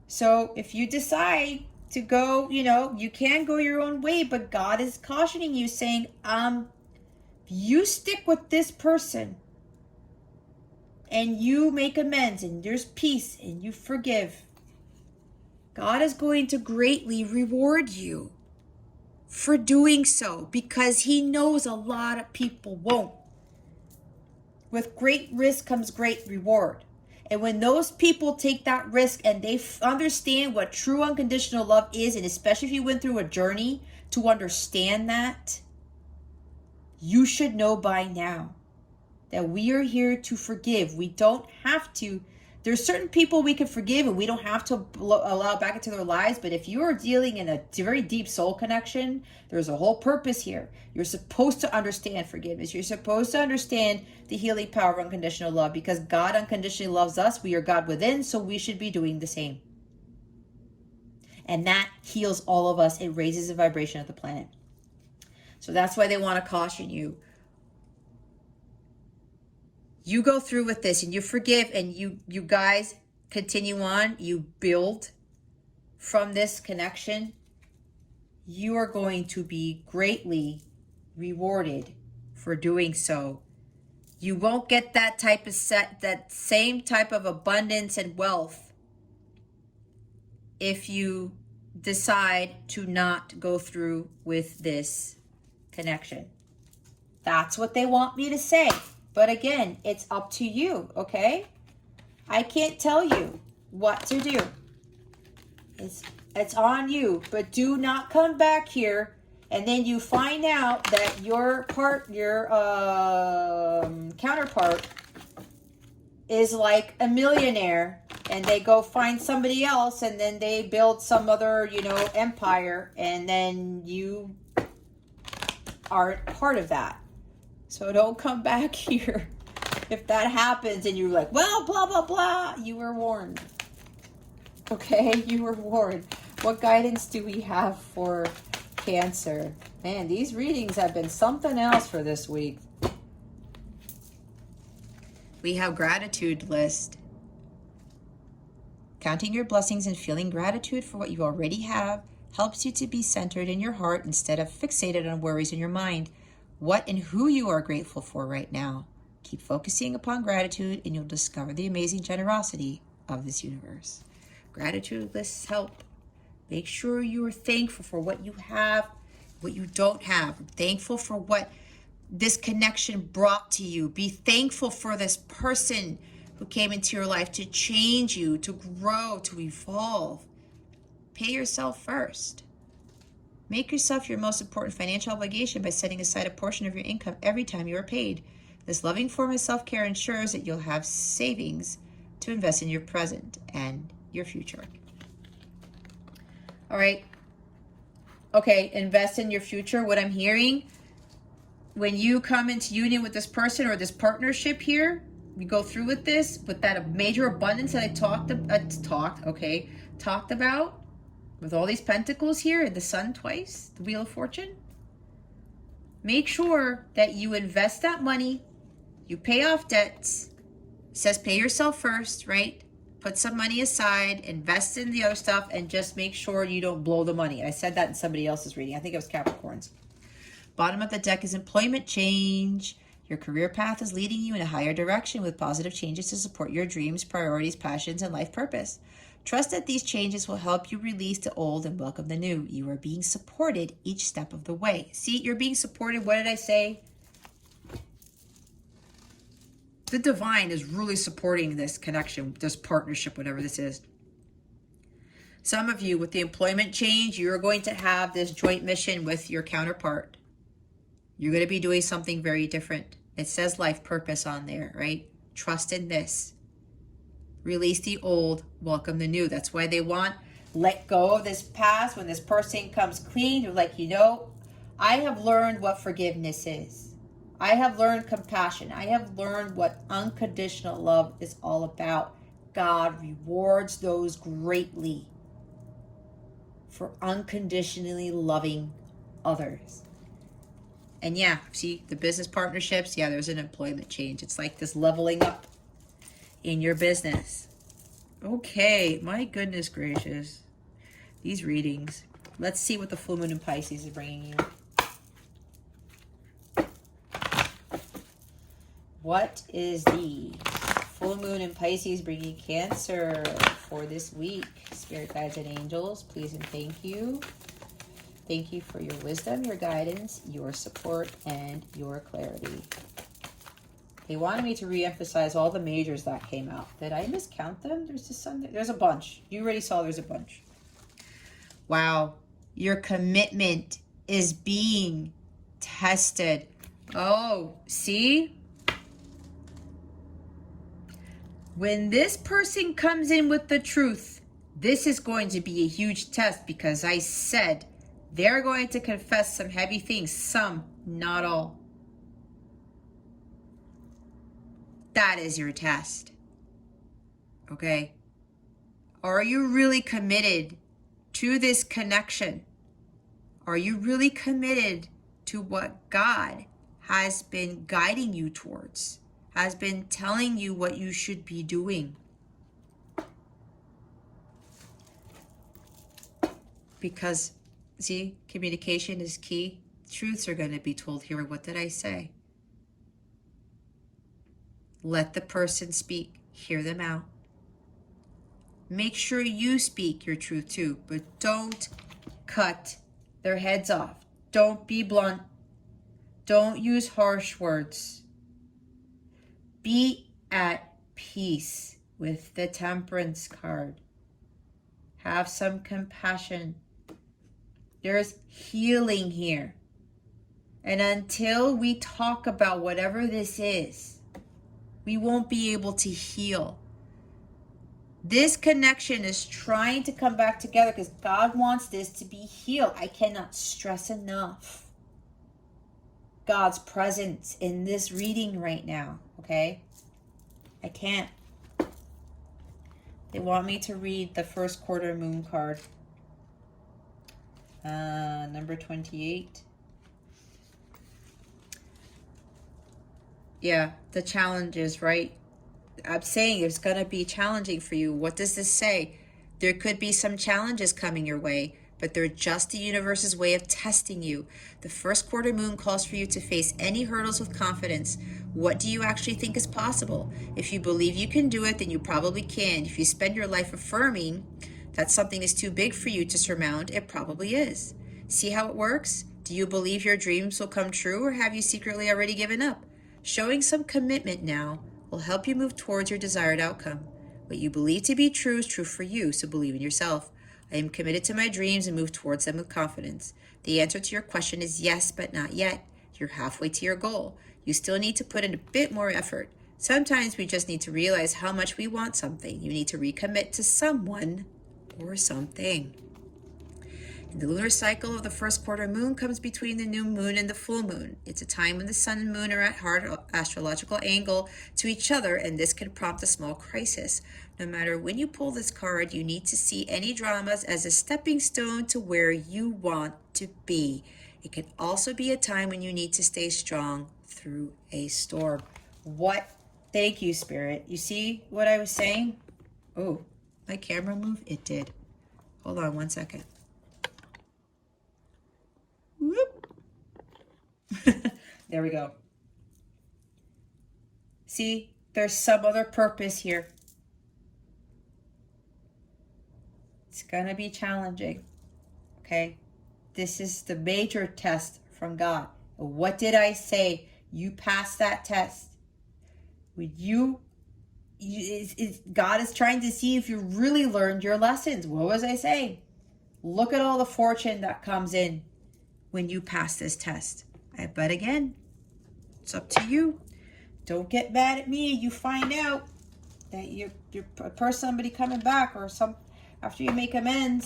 So if you decide to go, you know, you can go your own way, but God is cautioning you, saying, you stick with this person and you make amends and there's peace and you forgive, God is going to greatly reward you for doing so, because he knows a lot of people won't. With great risk comes great reward. And when those people take that risk and they understand what true unconditional love is, and especially if you went through a journey to understand that, you should know by now that we are here to forgive. We don't have to. There's certain people we can forgive and we don't have to allow back into their lives. But if you are dealing in a very deep soul connection, there's a whole purpose here. You're supposed to understand forgiveness. You're supposed to understand the healing power of unconditional love, because God unconditionally loves us. We are God within, so we should be doing the same. And that heals all of us. It raises the vibration of the planet. So that's why they want to caution you. You go through with this and you forgive, and you guys continue on. You build from this connection. You are going to be greatly rewarded for doing so. You won't get that type of that same type of abundance and wealth if you decide to not go through with this connection. That's what they want me to say. But again, it's up to you, okay? I can't tell you what to do. It's on you. But do not come back here and then you find out that your counterpart is like a millionaire, and they go find somebody else, and then they build some other, empire, and then you aren't part of that. So don't come back here. If that happens and you're like, well, blah, blah, blah, you were warned. Okay, you were warned. What guidance do we have for Cancer? Man, these readings have been something else for this week. We have gratitude list. Counting your blessings and feeling gratitude for what you already have helps you to be centered in your heart instead of fixated on worries in your mind. What and who you are grateful for right now. Keep focusing upon gratitude and you'll discover the amazing generosity of this universe. Gratitude lists help. Make sure you are thankful for what you have, what you don't have. Thankful for what this connection brought to you. Be thankful for this person who came into your life to change you, to grow, to evolve. Pay yourself first. Make yourself your most important financial obligation by setting aside a portion of your income every time you are paid. This loving form of self-care ensures that you'll have savings to invest in your present and your future. All right. Okay, invest in your future. What I'm hearing, when you come into union with this person or this partnership here, we go through with this, with that major abundance that I talked about, with all these pentacles here and the sun twice, the Wheel of Fortune. Make sure that you invest that money, you pay off debts. It says pay yourself first, right? Put some money aside, invest in the other stuff, and just make sure you don't blow the money. I said that in somebody else's reading. I think it was Capricorns. Bottom of the deck is employment change. Your career path is leading you in a higher direction with positive changes to support your dreams, priorities, passions, and life purpose. Trust that these changes will help you release the old and welcome the new. You are being supported each step of the way. See, you're being supported. What did I say? The divine is really supporting this connection, this partnership, whatever this is. Some of you, with the employment change, you're going to have this joint mission with your counterpart. You're going to be doing something very different. It says life purpose on there, right? Trust in this. Release the old, welcome the new. That's why they want, let go of this past. When this person comes clean, you're like, I have learned what forgiveness is. I have learned compassion. I have learned what unconditional love is all about. God rewards those greatly for unconditionally loving others. And yeah, see, the business partnerships, yeah, there's an employment change. It's like this leveling up in your business. Okay, my goodness gracious. These readings. Let's see what the full moon in Pisces is bringing you. What is the full moon in Pisces bringing Cancer for this week? Spirit guides and angels, please and thank you. Thank you for your wisdom, your guidance, your support, and your clarity. They wanted me to re-emphasize all the majors that came out. Did I miscount them? There's just some. There's a bunch. You already saw there's a bunch. Wow. Your commitment is being tested. Oh, see? When this person comes in with the truth, this is going to be a huge test because I said they're going to confess some heavy things. Some, not all. That is your test. Okay? Are you really committed to this connection? Are you really committed to what God has been guiding you towards? Has been telling you what you should be doing? Because, see, communication is key. Truths are going to be told here. What did I say? Let the person speak. Hear them out. Make sure you speak your truth too, but don't cut their heads off. Don't be blunt. Don't use harsh words. Be at peace with the Temperance card. Have some compassion. There's healing here. And until we talk about whatever this is, we won't be able to heal. This connection is trying to come back together because God wants this to be healed. I cannot stress enough God's presence in this reading right now, okay? I can't. They want me to read the first quarter moon card. Number 28. Yeah, the challenges, right? I'm saying it's going to be challenging for you. What does this say? There could be some challenges coming your way, but they're just the universe's way of testing you. The first quarter moon calls for you to face any hurdles with confidence. What do you actually think is possible? If you believe you can do it, then you probably can. If you spend your life affirming that something is too big for you to surmount, it probably is. See how it works? Do you believe your dreams will come true, or have you secretly already given up? Showing some commitment now will help you move towards your desired outcome. What you believe to be true is true for you, so believe in yourself. I am committed to my dreams and move towards them with confidence. The answer to your question is yes, but not yet. You're halfway to your goal. You still need to put in a bit more effort. Sometimes we just need to realize how much we want something. You need to recommit to someone or something. And the lunar cycle of the first quarter moon comes between the new moon and the full moon. It's a time when the sun and moon are at hard astrological angle to each other, and this can prompt a small crisis. No matter when you pull this card, you need to see any dramas as a stepping stone to where you want to be. It can also be a time when you need to stay strong through a storm. What? Thank you, Spirit. You see what I was saying? Oh, my camera moved? It did. Hold on one second. Whoop. There we go. See, there's some other purpose here. It's gonna be challenging, okay? This is the major test from God. What did I say? You passed that test. God is trying to see if you really learned your lessons. What was I saying? Look at all the fortune that comes in when you pass this test. But again, it's up to you. Don't get mad at me. You find out that you're somebody coming back, or some after you make amends,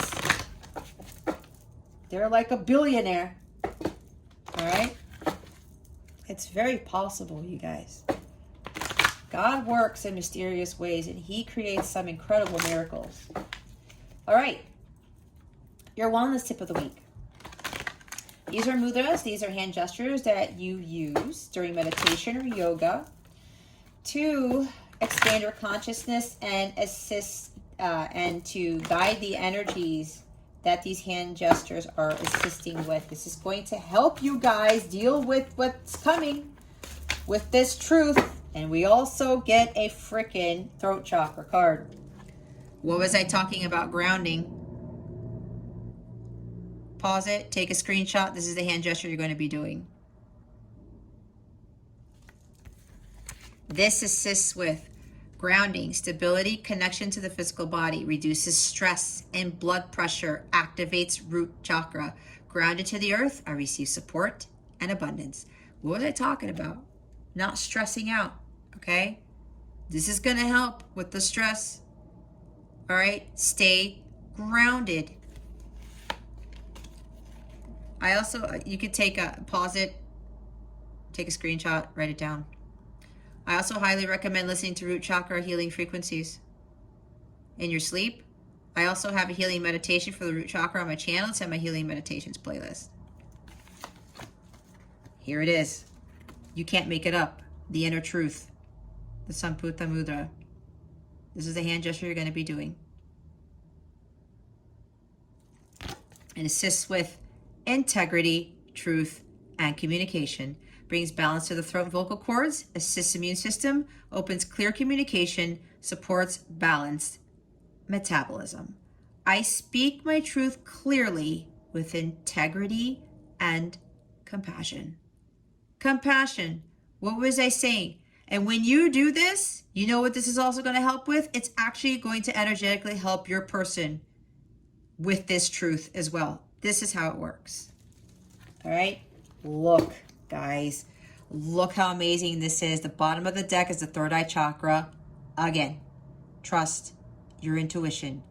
they're like a billionaire. All right? It's very possible, you guys. God works in mysterious ways, and he creates some incredible miracles. All right. Your wellness tip of the week. These are mudras. These are hand gestures that you use during meditation or yoga to expand your consciousness and assist and to guide the energies that these hand gestures are assisting with. This is going to help you guys deal with what's coming with this truth. And we also get a freaking throat chakra card. What was I talking about? Grounding. Pause it, take a screenshot. This is the hand gesture you're going to be doing. This assists with grounding, stability, connection to the physical body, reduces stress and blood pressure, activates root chakra. Grounded to the earth, I receive support and abundance. What was I talking about? Not stressing out, okay? This is going to help with the stress. All right, stay grounded. I also, you could pause it, take a screenshot, write it down. I also highly recommend listening to root chakra healing frequencies in your sleep. I also have a healing meditation for the root chakra on my channel. It's in my healing meditations playlist. Here it is. You can't make it up. The inner truth. The Samputa Mudra. This is the hand gesture you're going to be doing. It assists with integrity, truth, and communication. Brings balance to the throat and vocal cords, assists immune system, opens clear communication, supports balance metabolism. I speak my truth clearly with integrity and compassion. Compassion. What was I saying? And when you do this, you know what this is also going to help with? It's actually going to energetically help your person with this truth as well. This is how it works. All right? Look, guys. Look how amazing this is. The bottom of the deck is the third eye chakra. Again, trust your intuition.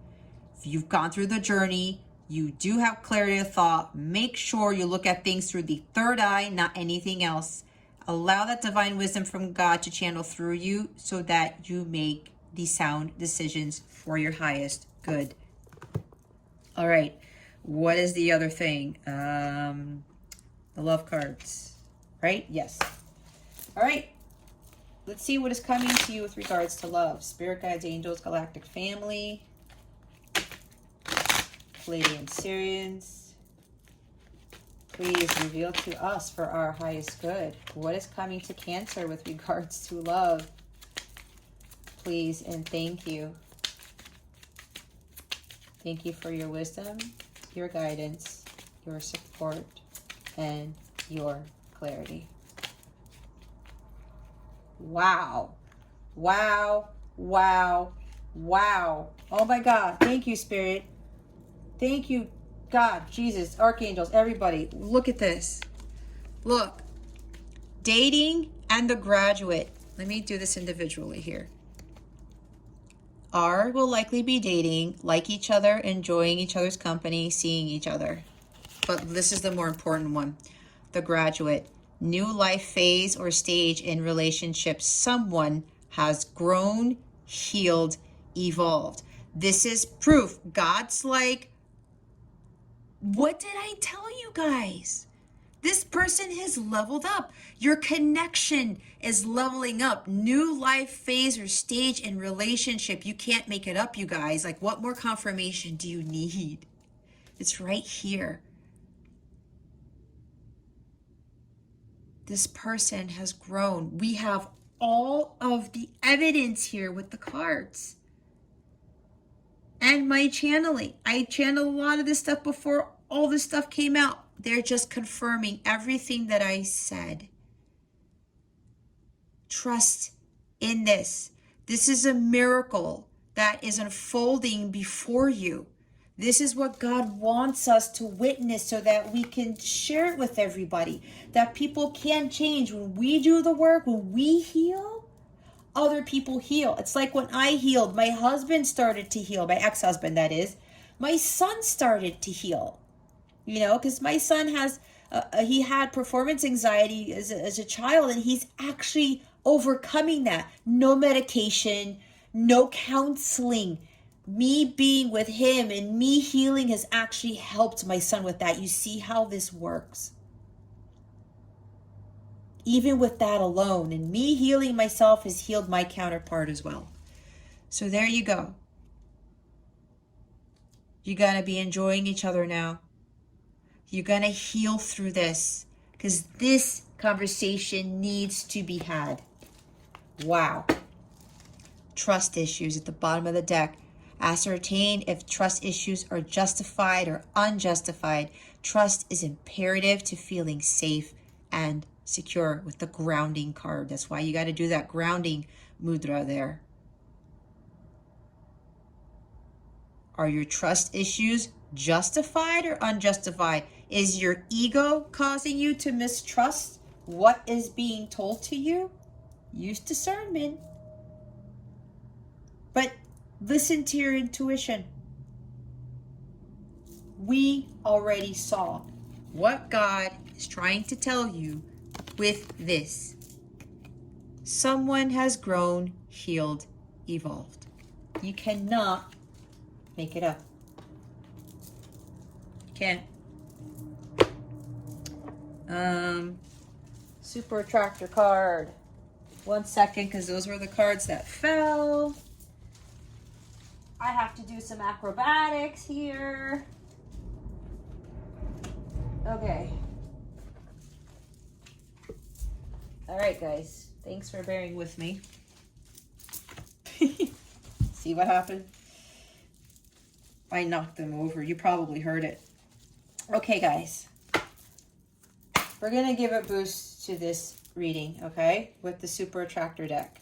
If you've gone through the journey, you do have clarity of thought. Make sure you look at things through the third eye, not anything else. Allow that divine wisdom from God to channel through you so that you make the sound decisions for your highest good. All right. What is the other thing? The love cards, right? Yes. All right. Let's see what is coming to you with regards to love. Spirit guides, angels, galactic family. Pleiadian Syrians, please reveal to us for our highest good. What is coming to Cancer with regards to love? Please and thank you. Thank you for your wisdom, your guidance, your support, and your clarity. Wow. Wow. Wow. Wow. Oh my God. Thank you, Spirit. Thank you, God, Jesus, archangels, everybody. Look at this. Look. Dating and the graduate. Let me do this individually here. R will likely be dating, like each other, enjoying each other's company, seeing each other. But this is the more important one. The graduate. New life phase or stage in relationships. Someone has grown, healed, evolved. This is proof. God's like, what did I tell you guys? This person has leveled up. Your connection is leveling up. New life phase or stage in relationship. You can't make it up, you guys. Like, what more confirmation do you need? It's right here. This person has grown. We have all of the evidence here with the cards. And my channeling. I channeled a lot of this stuff before all this stuff came out. They're just confirming everything that I said. Trust in this. This is a miracle that is unfolding before you. This is what God wants us to witness so that we can share it with everybody. That people can change. When we do the work, when we heal, other people heal. It's like when I healed, my husband started to heal, my ex-husband that is. My son started to heal, you know, because my son has, he had performance anxiety as a child, and he's actually overcoming that. No medication, no counseling. Me being with him and me healing has actually helped my son with that. You see how this works? Even with that alone, and me healing myself has healed my counterpart as well. So there you go. You got to be enjoying each other now. You're going to heal through this because this conversation needs to be had. Wow. Trust issues at the bottom of the deck. Ascertain if trust issues are justified or unjustified. Trust is imperative to feeling safe and secure with the grounding card. That's why you got to do that grounding mudra there. Are your trust issues justified or unjustified? Is your ego causing you to mistrust what is being told to you? Use discernment. But listen to your intuition. We already saw what God is trying to tell you with this. Someone has grown, healed, evolved. You cannot make it up. Can't. Super attractor card. 1 second, because those were the cards that fell. I have to do some acrobatics here. Okay. All right, guys. Thanks for bearing with me. See what happened? I knocked them over. You probably heard it. Okay, guys. We're going to give a boost to this reading, okay? With the Super Attractor deck.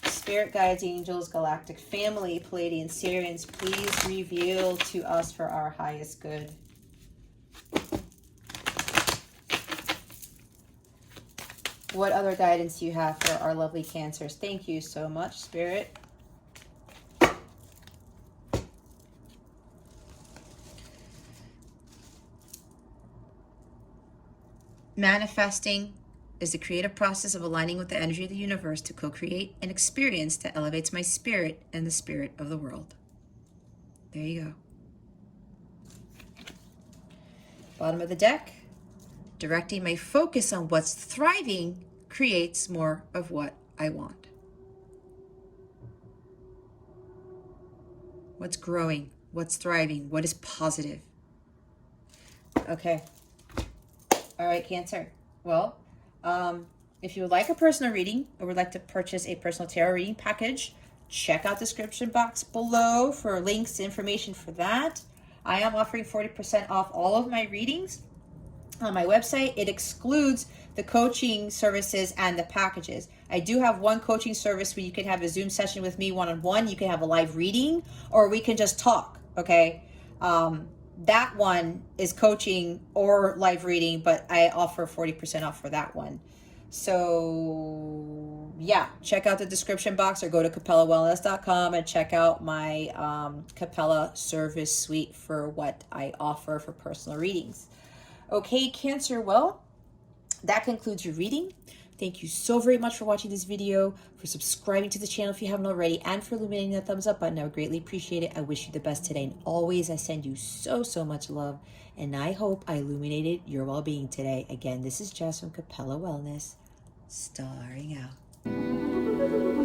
Spirit guides, angels, galactic family, Pleiadian Sirians, please reveal to us for our highest good. What other guidance do you have for our lovely Cancers? Thank you so much, Spirit. Manifesting is the creative process of aligning with the energy of the universe to co-create an experience that elevates my spirit and the spirit of the world. There you go. Bottom of the deck. Directing my focus on what's thriving creates more of what I want. What's growing? What's thriving? What is positive? Okay. All right, Cancer. Well, if you would like a personal reading or would like to purchase a personal tarot reading package, check out the description box below for links to information for that. I am offering 40% off all of my readings on my website. It excludes the coaching services and the packages. I do have one coaching service where you can have a Zoom session with me one-on-one. You can have a live reading, or we can just talk, okay? That one is coaching or live reading, but I offer 40% off for that one. So yeah, check out the description box or go to capellawellness.com and check out my Capella service suite for what I offer for personal readings. Okay, Cancer, well, that concludes your reading. Thank you so very much for watching this video, for subscribing to the channel if you haven't already, and for illuminating that thumbs up button. I would greatly appreciate it. I wish you the best today, and always I send you so, so much love, and I hope I illuminated your well-being today. Again, this is Jess from Capella Wellness, starring out.